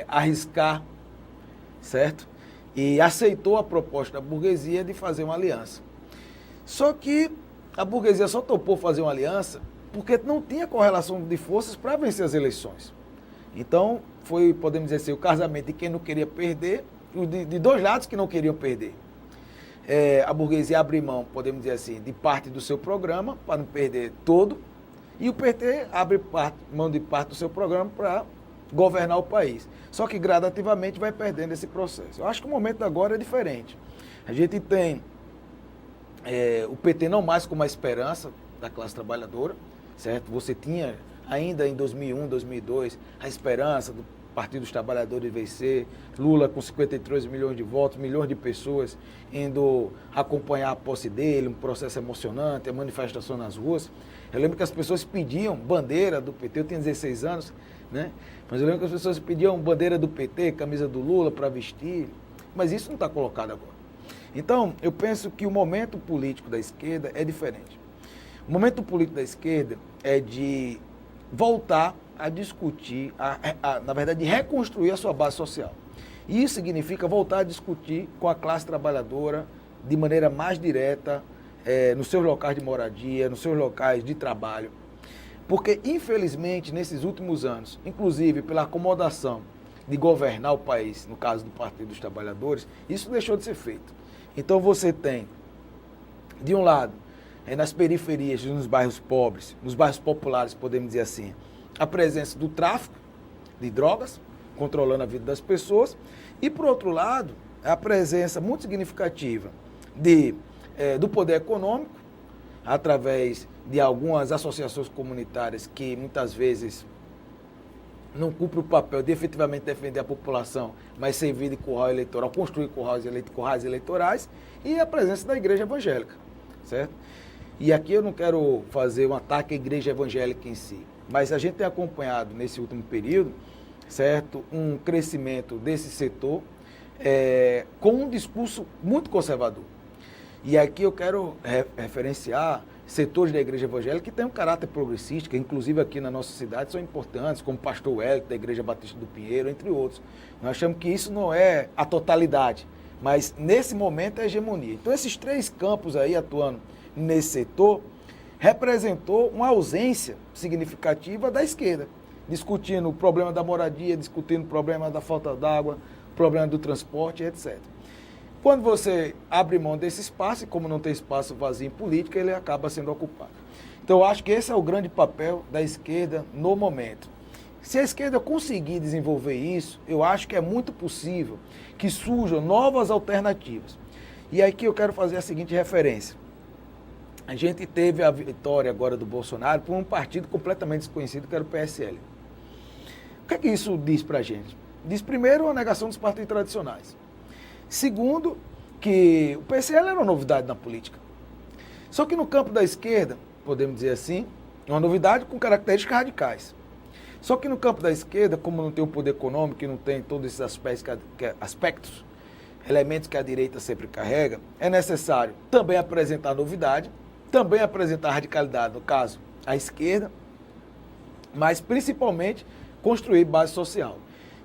S3: arriscar, certo? E aceitou a proposta da burguesia de fazer uma aliança. Só que a burguesia só topou fazer uma aliança porque não tinha correlação de forças para vencer as eleições. Então, foi, podemos dizer assim, o casamento de quem não queria perder, de dois lados que não queriam perder. A burguesia abre mão, podemos dizer assim, de parte do seu programa, para não perder todo, e o PT abre mão de parte do seu programa para governar o país. Só que gradativamente vai perdendo esse processo. Eu acho que o momento agora é diferente. A gente tem o PT não mais como a esperança da classe trabalhadora, certo? Você tinha ainda em 2001, 2002, a esperança do Partido dos Trabalhadores vencer, Lula com 53 milhões de votos, milhões de pessoas indo acompanhar a posse dele, um processo emocionante, a manifestação nas ruas. Eu lembro que as pessoas pediam bandeira do PT, eu tinha 16 anos, né? Mas eu lembro que as pessoas pediam bandeira do PT, camisa do Lula para vestir, mas isso não está colocado agora. Então, eu penso que o momento político da esquerda é diferente. O momento político da esquerda é de voltar a discutir, na verdade, reconstruir a sua base social. E isso significa voltar a discutir com a classe trabalhadora de maneira mais direta, nos seus locais de moradia, nos seus locais de trabalho. Porque, infelizmente, nesses últimos anos, inclusive pela acomodação de governar o país, no caso do Partido dos Trabalhadores, isso deixou de ser feito. Então você tem, de um lado, nas periferias, nos bairros pobres, nos bairros populares, podemos dizer assim, a presença do tráfico de drogas, controlando a vida das pessoas, e, por outro lado, a presença muito significativa do poder econômico, através de algumas associações comunitárias que muitas vezes não cumprem o papel de efetivamente defender a população, mas servir de curral eleitoral, construir currais eleitorais, e a presença da igreja evangélica, certo? E aqui eu não quero fazer um ataque à igreja evangélica em si, mas a gente tem acompanhado nesse último período, certo, um crescimento desse setor com um discurso muito conservador. E aqui eu quero referenciar setores da igreja evangélica que têm um caráter progressista, que inclusive aqui na nossa cidade são importantes, como o pastor Wellington, da Igreja Batista do Pinheiro, entre outros. Nós achamos que isso não é a totalidade, mas nesse momento é a hegemonia. Então esses três campos aí atuando nesse setor representou uma ausência significativa da esquerda, discutindo o problema da moradia, discutindo o problema da falta d'água, o problema do transporte, etc. Quando você abre mão desse espaço, e como não tem espaço vazio em política, ele acaba sendo ocupado. Então, eu acho que esse é o grande papel da esquerda no momento. Se a esquerda conseguir desenvolver isso, eu acho que é muito possível que surjam novas alternativas. E aqui eu quero fazer a seguinte referência. A gente teve a vitória agora do Bolsonaro por um partido completamente desconhecido, que era o PSL. O que é que isso diz pra gente? Diz, primeiro, a negação dos partidos tradicionais. Segundo, que o PSL era uma novidade na política. Só que no campo da esquerda, podemos dizer assim, é uma novidade com características radicais. Só que no campo da esquerda, como não tem o poder econômico e não tem todos esses aspectos, elementos que a direita sempre carrega, é necessário também apresentar novidade, também apresentar radicalidade, no caso, a esquerda, mas principalmente construir base social.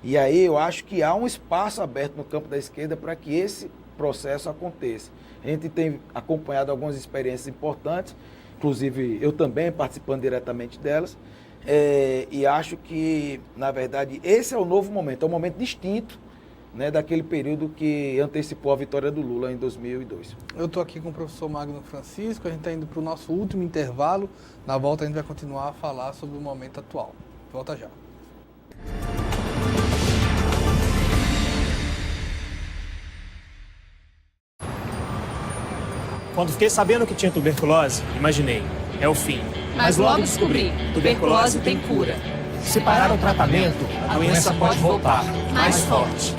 S3: E aí eu acho que há um espaço aberto no campo da esquerda para que esse processo aconteça. A gente tem acompanhado algumas experiências importantes, inclusive eu também participando diretamente delas, e acho que, na verdade, esse é o novo momento, é um momento distinto, né, daquele período que antecipou a vitória do Lula em 2002.
S1: Eu estou aqui com o professor Magno Francisco, a gente está indo para o nosso último intervalo, na volta a gente vai continuar a falar sobre o momento atual. Volta já.
S10: Quando fiquei sabendo que tinha tuberculose, imaginei, é o fim.
S11: Mas logo descobri, tuberculose tem cura.
S10: Se parar o tratamento, a doença pode voltar, mais forte.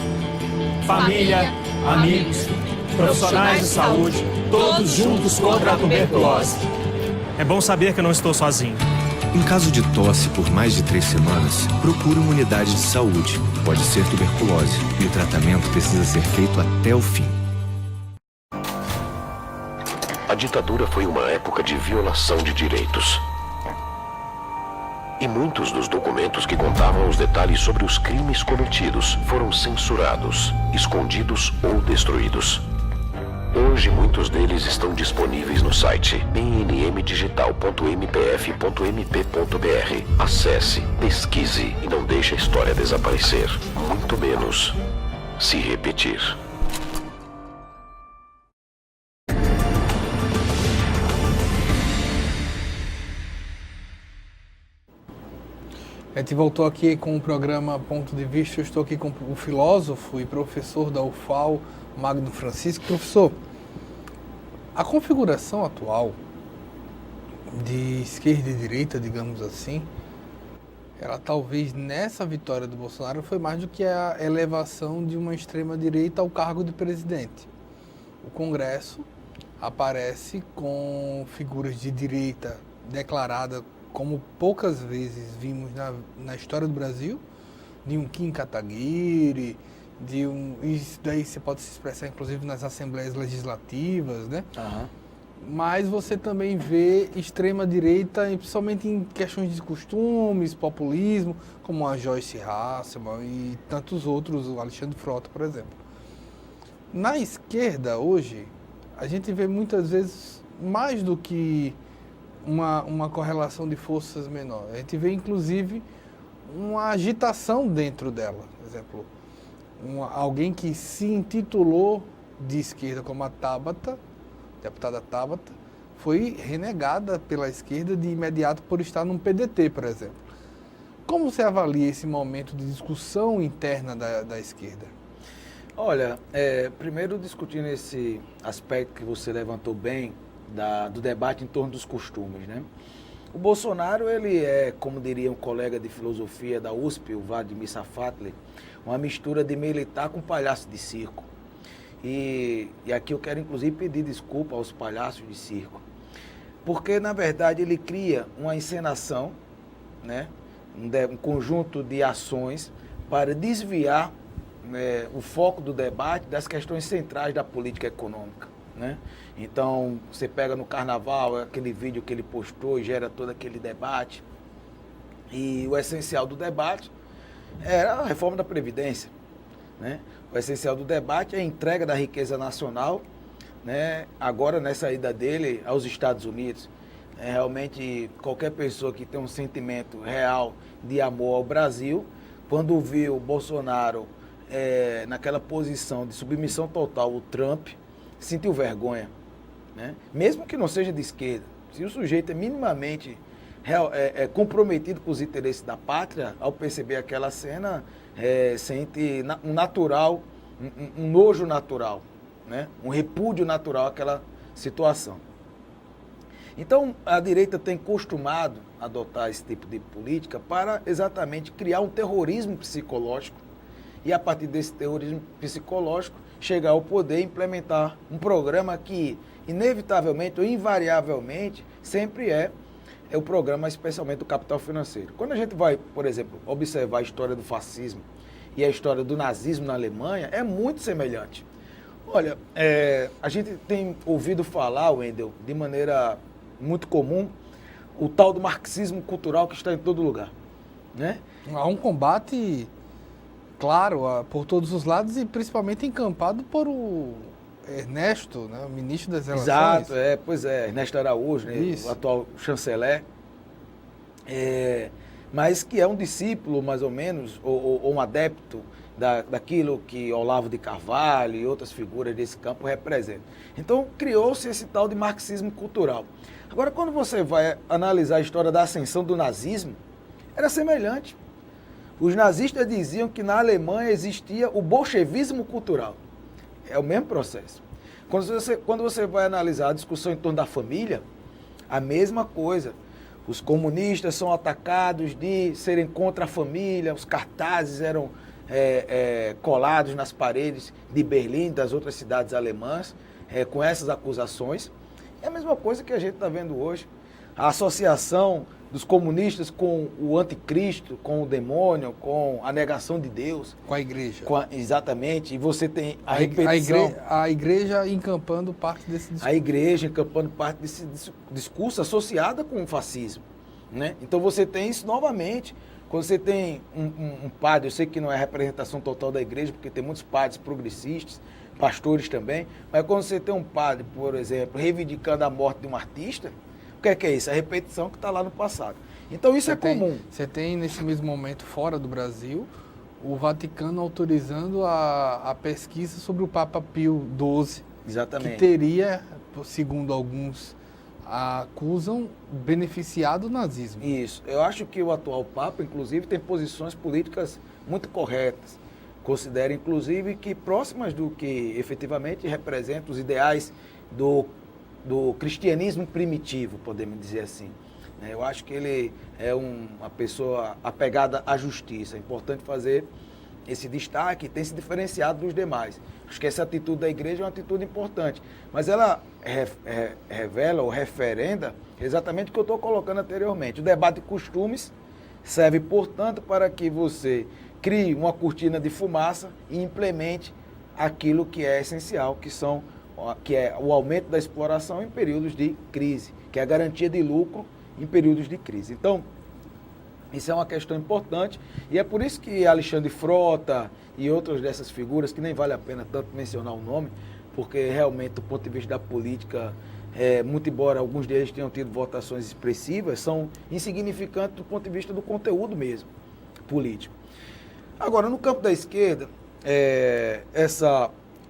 S10: Família, amigos, profissionais de saúde, todos juntos contra a tuberculose. É bom saber que eu não estou sozinho.
S4: Em caso de tosse por mais de 3 semanas, procure uma unidade de saúde. Pode ser tuberculose e o tratamento precisa ser feito até o fim.
S12: A ditadura foi uma época de violação de direitos. E muitos dos documentos que contavam os detalhes sobre os crimes cometidos foram censurados, escondidos ou destruídos. Hoje, muitos deles estão disponíveis no site pnmdigital.mpf.mp.br. Acesse, pesquise e não deixe a história desaparecer, muito menos se repetir.
S1: A gente voltou aqui com o programa Ponto de Vista. Eu estou aqui com o filósofo e professor da UFAL, Magno Francisco. Professor, A configuração atual de esquerda e direita, digamos assim, ela talvez nessa vitória do Bolsonaro foi mais do que a elevação de uma extrema-direita ao cargo de presidente. O Congresso aparece com figuras de direita declarada como poucas vezes vimos na história do Brasil, de um Kim Kataguiri, isso daí você pode se expressar inclusive nas assembleias legislativas, né?
S3: Uhum.
S1: Mas você também vê extrema-direita, principalmente em questões de costumes, populismo, como a Joyce Hasselman e tantos outros, o Alexandre Frota, por exemplo. Na esquerda, hoje, a gente vê muitas vezes mais do que uma correlação de forças menor. A gente vê, inclusive, uma agitação dentro dela. Por exemplo, alguém que se intitulou de esquerda como a Tabata, deputada Tabata, foi renegada pela esquerda de imediato por estar num PDT, por exemplo. Como você avalia esse momento de discussão interna da esquerda?
S3: Olha, primeiro discutindo esse aspecto que você levantou bem, do debate em torno dos costumes, né? O Bolsonaro, ele é, como diria um colega de filosofia da USP, o Vladimir Safatli, uma mistura de militar com palhaço de circo. E aqui eu quero, inclusive, pedir desculpa aos palhaços de circo. Porque, na verdade, ele cria uma encenação, né, um conjunto de ações para desviar o foco do debate das questões centrais da política econômica, né? Então, você pega no Carnaval, aquele vídeo que ele postou e gera todo aquele debate. E o essencial do debate era a reforma da Previdência, né? O essencial do debate é a entrega da riqueza nacional, né, agora nessa ida dele aos Estados Unidos. Realmente, qualquer pessoa que tem um sentimento real de amor ao Brasil, quando viu o Bolsonaro naquela posição de submissão total ao Trump, sentiu vergonha, né? Mesmo que não seja de esquerda. Se o sujeito é minimamente comprometido com os interesses da pátria, ao perceber aquela cena, sente um natural, um nojo natural, né? Um repúdio natural àquela situação. Então, a direita tem costumado adotar esse tipo de política para exatamente criar um terrorismo psicológico e, a partir desse terrorismo psicológico, chegar ao poder e implementar um programa que, inevitavelmente ou invariavelmente, sempre é o programa especialmente do capital financeiro. Quando a gente vai, por exemplo, observar a história do fascismo e a história do nazismo na Alemanha, é muito semelhante. Olha, a gente tem ouvido falar, Wendel, de maneira muito comum, o tal do marxismo cultural que está em todo lugar, né?
S1: Há um combate, claro, por todos os lados e principalmente encampado por o Ernesto, né, o ministro das Relações.
S3: Exato, pois é, Ernesto Araújo, né, o atual chanceler, mas que é um discípulo, mais ou menos, ou um adepto daquilo que Olavo de Carvalho e outras figuras desse campo representam. Então, criou-se esse tal de marxismo cultural. Agora, quando você vai analisar a história da ascensão do nazismo, era semelhante. Os nazistas diziam que na Alemanha existia o bolchevismo cultural. É o mesmo processo. Quando você vai analisar a discussão em torno da família, a mesma coisa. Os comunistas são atacados de serem contra a família, os cartazes eram colados nas paredes de Berlim e das outras cidades alemãs, com essas acusações. É a mesma coisa que a gente está vendo hoje. A associação dos comunistas com o anticristo, com o demônio, com a negação de Deus.
S1: Com a igreja.
S3: Exatamente. E você tem a repetição.
S1: A igreja encampando parte desse discurso.
S3: A igreja encampando parte desse discurso associada com o fascismo, né? Então você tem isso novamente. Quando você tem um padre, eu sei que não é a representação total da igreja, porque tem muitos padres progressistas, pastores também, mas quando você tem um padre, por exemplo, reivindicando a morte de um artista, o que é isso? A repetição que está lá no passado. Então isso comum.
S1: Você tem, nesse mesmo momento, fora do Brasil, o Vaticano autorizando a pesquisa sobre o Papa Pio XII.
S3: Exatamente.
S1: Que teria, segundo alguns acusam, beneficiado o nazismo.
S3: Isso. Eu acho que o atual Papa, inclusive, tem posições políticas muito corretas. Considero, inclusive, que próximas do que efetivamente representam os ideais do do cristianismo primitivo, podemos dizer assim. Eu acho que ele é uma pessoa apegada à justiça. É importante fazer esse destaque, tem se diferenciado dos demais. Acho que essa atitude da igreja é uma atitude importante, mas ela revela ou referenda exatamente o que eu estou colocando anteriormente. O debate de costumes serve, portanto, para que você crie uma cortina de fumaça e implemente aquilo que é essencial, que é o aumento da exploração em períodos de crise, que é a garantia de lucro em períodos de crise. Então, isso é uma questão importante e é por isso que Alexandre Frota e outras dessas figuras, que nem vale a pena tanto mencionar o nome, porque realmente, do ponto de vista da política, muito embora alguns deles tenham tido votações expressivas, são insignificantes do ponto de vista do conteúdo mesmo político. Agora, no campo da esquerda,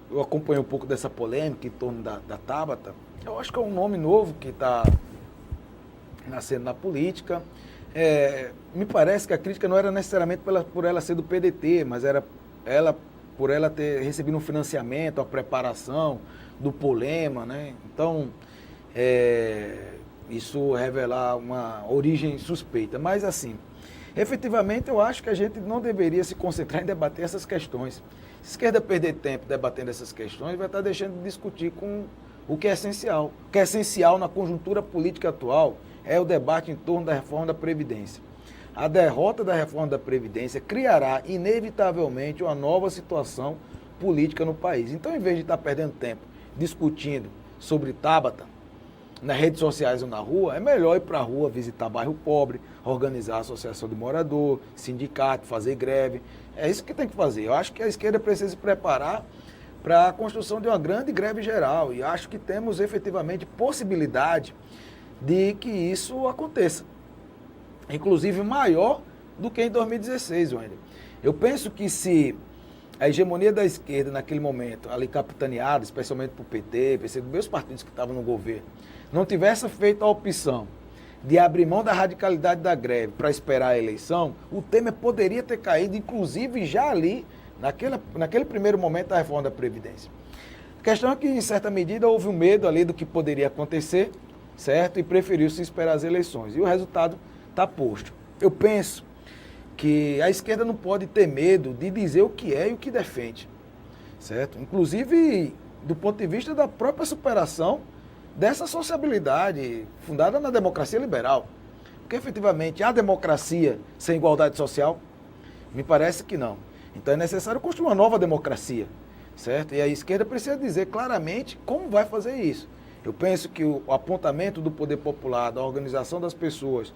S3: eu acompanhei um pouco dessa polêmica em torno da Tabata. Eu acho que é um nome novo que está nascendo na política. Me parece que a crítica não era necessariamente por ela ser do PDT, mas era por ela ter recebido um financiamento, a preparação do Polema, né? Então, isso revelar uma origem suspeita. Mas, assim, efetivamente, eu acho que a gente não deveria se concentrar em debater essas questões. Se a esquerda perder tempo debatendo essas questões, vai estar deixando de discutir com o que é essencial. O que é essencial na conjuntura política atual é o debate em torno da reforma da Previdência. A derrota da reforma da Previdência criará, inevitavelmente, uma nova situação política no país. Então, em vez de estar perdendo tempo discutindo sobre Tabata, nas redes sociais ou na rua, é melhor ir para a rua, visitar bairro pobre, organizar a associação de morador, sindicato, fazer greve. É isso que tem que fazer. Eu acho que a esquerda precisa se preparar para a construção de uma grande greve geral e acho que temos efetivamente possibilidade de que isso aconteça. Inclusive maior do que em 2016, Wender. Eu penso que se a hegemonia da esquerda naquele momento, ali capitaneada, especialmente por PT, PCdoB, meus partidos que estavam no governo, não tivesse feito a opção de abrir mão da radicalidade da greve para esperar a eleição, o Temer poderia ter caído, inclusive já ali, naquele primeiro momento da reforma da Previdência. A questão é que, em certa medida, houve um medo ali do que poderia acontecer, certo? E preferiu-se esperar as eleições. E o resultado está posto. Eu penso que a esquerda não pode ter medo de dizer o que é e o que defende, certo? Inclusive, do ponto de vista da própria superação dessa sociabilidade fundada na democracia liberal. Porque, efetivamente, há democracia sem igualdade social? Me parece que não. Então, é necessário construir uma nova democracia, certo? E a esquerda precisa dizer claramente como vai fazer isso. Eu penso que o apontamento do poder popular, da organização das pessoas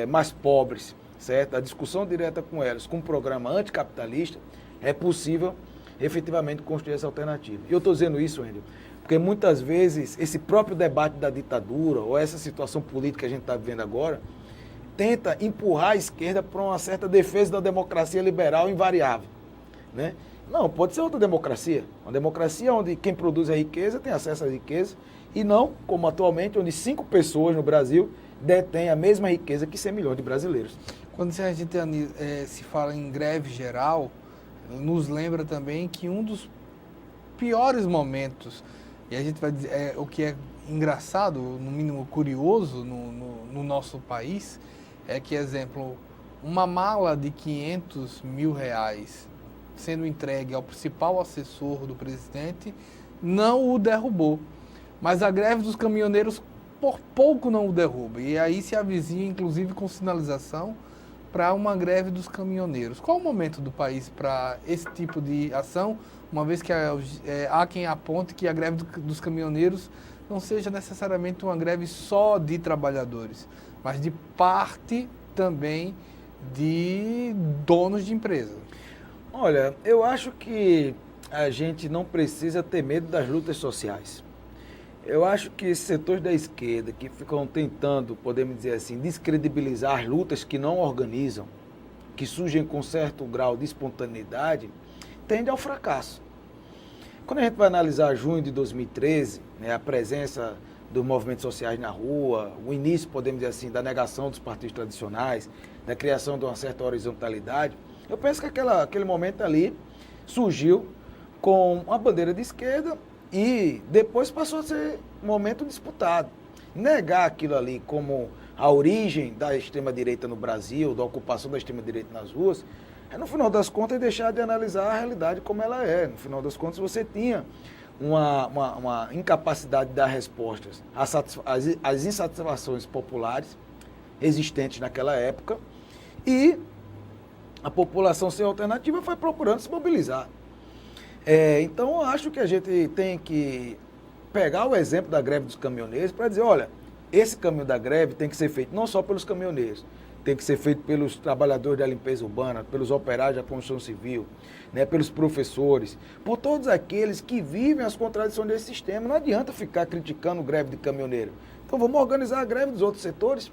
S3: mais pobres, certo? A discussão direta com elas, com um programa anticapitalista, é possível efetivamente construir essa alternativa. E eu estou dizendo isso, Wendel, porque muitas vezes esse próprio debate da ditadura ou essa situação política que a gente está vivendo agora tenta empurrar a esquerda para uma certa defesa da democracia liberal invariável, né? Não, pode ser outra democracia. Uma democracia onde quem produz a riqueza tem acesso à riqueza e não, como atualmente, onde 5 pessoas no Brasil detêm a mesma riqueza que 100 milhões de brasileiros.
S1: Quando a gente se fala em greve geral, nos lembra também que um dos piores momentos, e a gente vai dizer, o que é engraçado, no mínimo curioso no nosso país, é que, exemplo, uma mala de 500 mil reais sendo entregue ao principal assessor do presidente, não o derrubou. Mas a greve dos caminhoneiros por pouco não o derruba. E aí se avizinha, inclusive, com sinalização para uma greve dos caminhoneiros. Qual o momento do país para esse tipo de ação, uma vez que há quem aponte que a greve dos caminhoneiros não seja necessariamente uma greve só de trabalhadores, mas de parte também de donos de empresa?
S3: Olha, eu acho que a gente não precisa ter medo das lutas sociais. Eu acho que esses setores da esquerda que ficam tentando, podemos dizer assim, descredibilizar as lutas que não organizam, que surgem com certo grau de espontaneidade, tende ao fracasso. Quando a gente vai analisar junho de 2013, né, a presença dos movimentos sociais na rua, o início, podemos dizer assim, da negação dos partidos tradicionais, da criação de uma certa horizontalidade, eu penso que aquele momento ali surgiu com uma bandeira de esquerda E depois passou a ser um momento disputado. Negar aquilo ali como a origem da extrema-direita no Brasil, da ocupação da extrema-direita nas ruas, no final das contas, deixar de analisar a realidade como ela é. No final das contas, você tinha uma incapacidade de dar respostas às insatisfações populares existentes naquela época, e a população sem alternativa foi procurando se mobilizar. Então, eu acho que a gente tem que pegar o exemplo da greve dos caminhoneiros para dizer, olha, esse caminho da greve tem que ser feito não só pelos caminhoneiros, tem que ser feito pelos trabalhadores da limpeza urbana, pelos operários da construção civil, né, pelos professores, por todos aqueles que vivem as contradições desse sistema. Não adianta ficar criticando greve de caminhoneiro. Então vamos organizar a greve dos outros setores,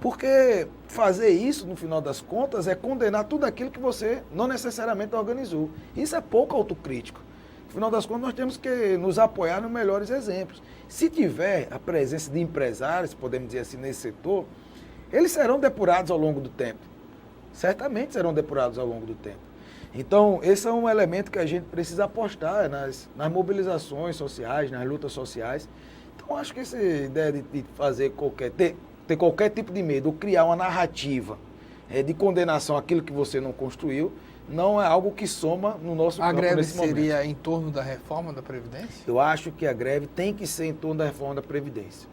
S3: porque fazer isso, no final das contas, é condenar tudo aquilo que você não necessariamente organizou. Isso é pouco autocrítico. No final das contas, nós temos que nos apoiar nos melhores exemplos. Se tiver a presença de empresários, podemos dizer assim, nesse setor, eles serão depurados ao longo do tempo. Certamente serão depurados ao longo do tempo. Então, esse é um elemento que a gente precisa apostar nas mobilizações sociais, nas lutas sociais. Então, acho que essa ideia de fazer ter qualquer tipo de medo, ou criar uma narrativa de condenação àquilo que você não construiu, não é algo que soma no nosso campo nesse momento.
S1: A greve seria em torno da reforma da Previdência?
S3: Eu acho que a greve tem que ser em torno da reforma da Previdência,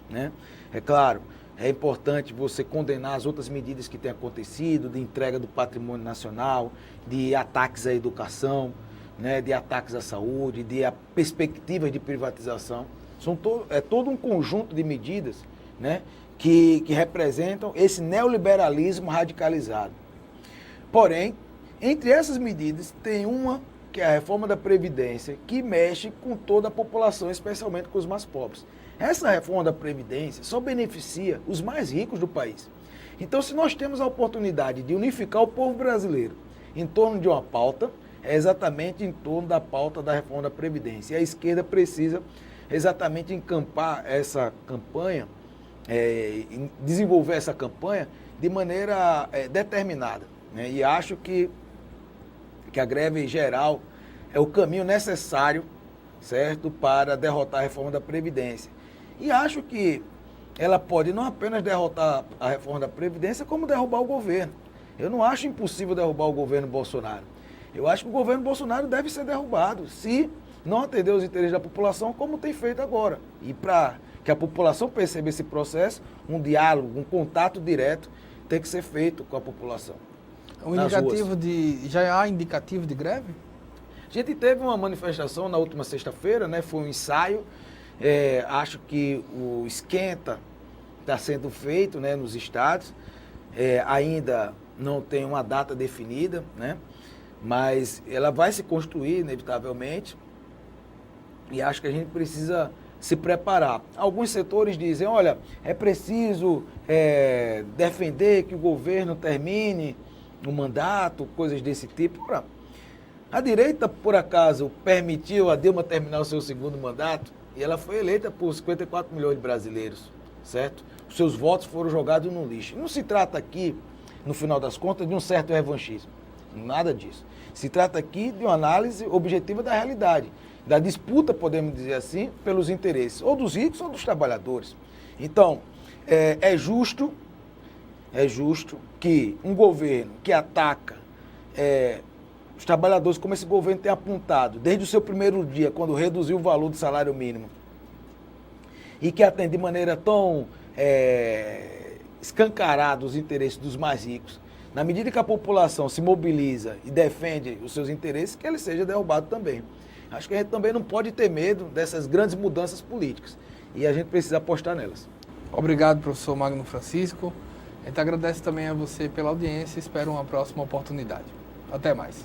S3: né? É claro, é importante você condenar as outras medidas que têm acontecido, de entrega do patrimônio nacional, de ataques à educação, né, de ataques à saúde, de perspectivas de privatização. É todo um conjunto de medidas, né, que representam esse neoliberalismo radicalizado. Porém, entre essas medidas, tem uma que é a reforma da Previdência, que mexe com toda a população, especialmente com os mais pobres. Essa reforma da Previdência só beneficia os mais ricos do país. Então, se nós temos a oportunidade de unificar o povo brasileiro em torno de uma pauta, é exatamente em torno da pauta da reforma da Previdência. E a esquerda precisa exatamente encampar essa campanha, desenvolver essa campanha de maneira determinada, né? E acho que a greve geral é o caminho necessário, certo, para derrotar a reforma da Previdência. E acho que ela pode não apenas derrotar a reforma da Previdência, como derrubar o governo. Eu não acho impossível derrubar o governo Bolsonaro. Eu acho que o governo Bolsonaro deve ser derrubado, se não atender os interesses da população, como tem feito agora. E para que a população perceba esse processo, um diálogo, um contato direto tem que ser feito com a população.
S1: Já há indicativo de greve?
S3: A gente teve uma manifestação na última sexta-feira, né? Foi um ensaio. Acho que o esquenta está sendo feito, né, nos estados. Ainda não tem uma data definida, né? Mas ela vai se construir, inevitavelmente. E acho que a gente precisa se preparar. Alguns setores dizem, olha, é preciso defender que o governo termine o mandato, coisas desse tipo. A direita, por acaso, permitiu a Dilma terminar o seu segundo mandato e ela foi eleita por 54 milhões de brasileiros, certo? Os seus votos foram jogados no lixo. Não se trata aqui, no final das contas, de um certo revanchismo. Nada disso. Se trata aqui de uma análise objetiva da realidade, da disputa, podemos dizer assim, pelos interesses, ou dos ricos ou dos trabalhadores. Então, é justo que um governo que ataca os trabalhadores, como esse governo tem apontado, desde o seu primeiro dia, quando reduziu o valor do salário mínimo, e que atende de maneira tão escancarada os interesses dos mais ricos, na medida que a população se mobiliza e defende os seus interesses, que ele seja derrubado também. Acho que a gente também não pode ter medo dessas grandes mudanças políticas, e a gente precisa apostar nelas.
S1: Obrigado, professor Magno Francisco. A gente agradece também a você pela audiência e espera uma próxima oportunidade. Até mais.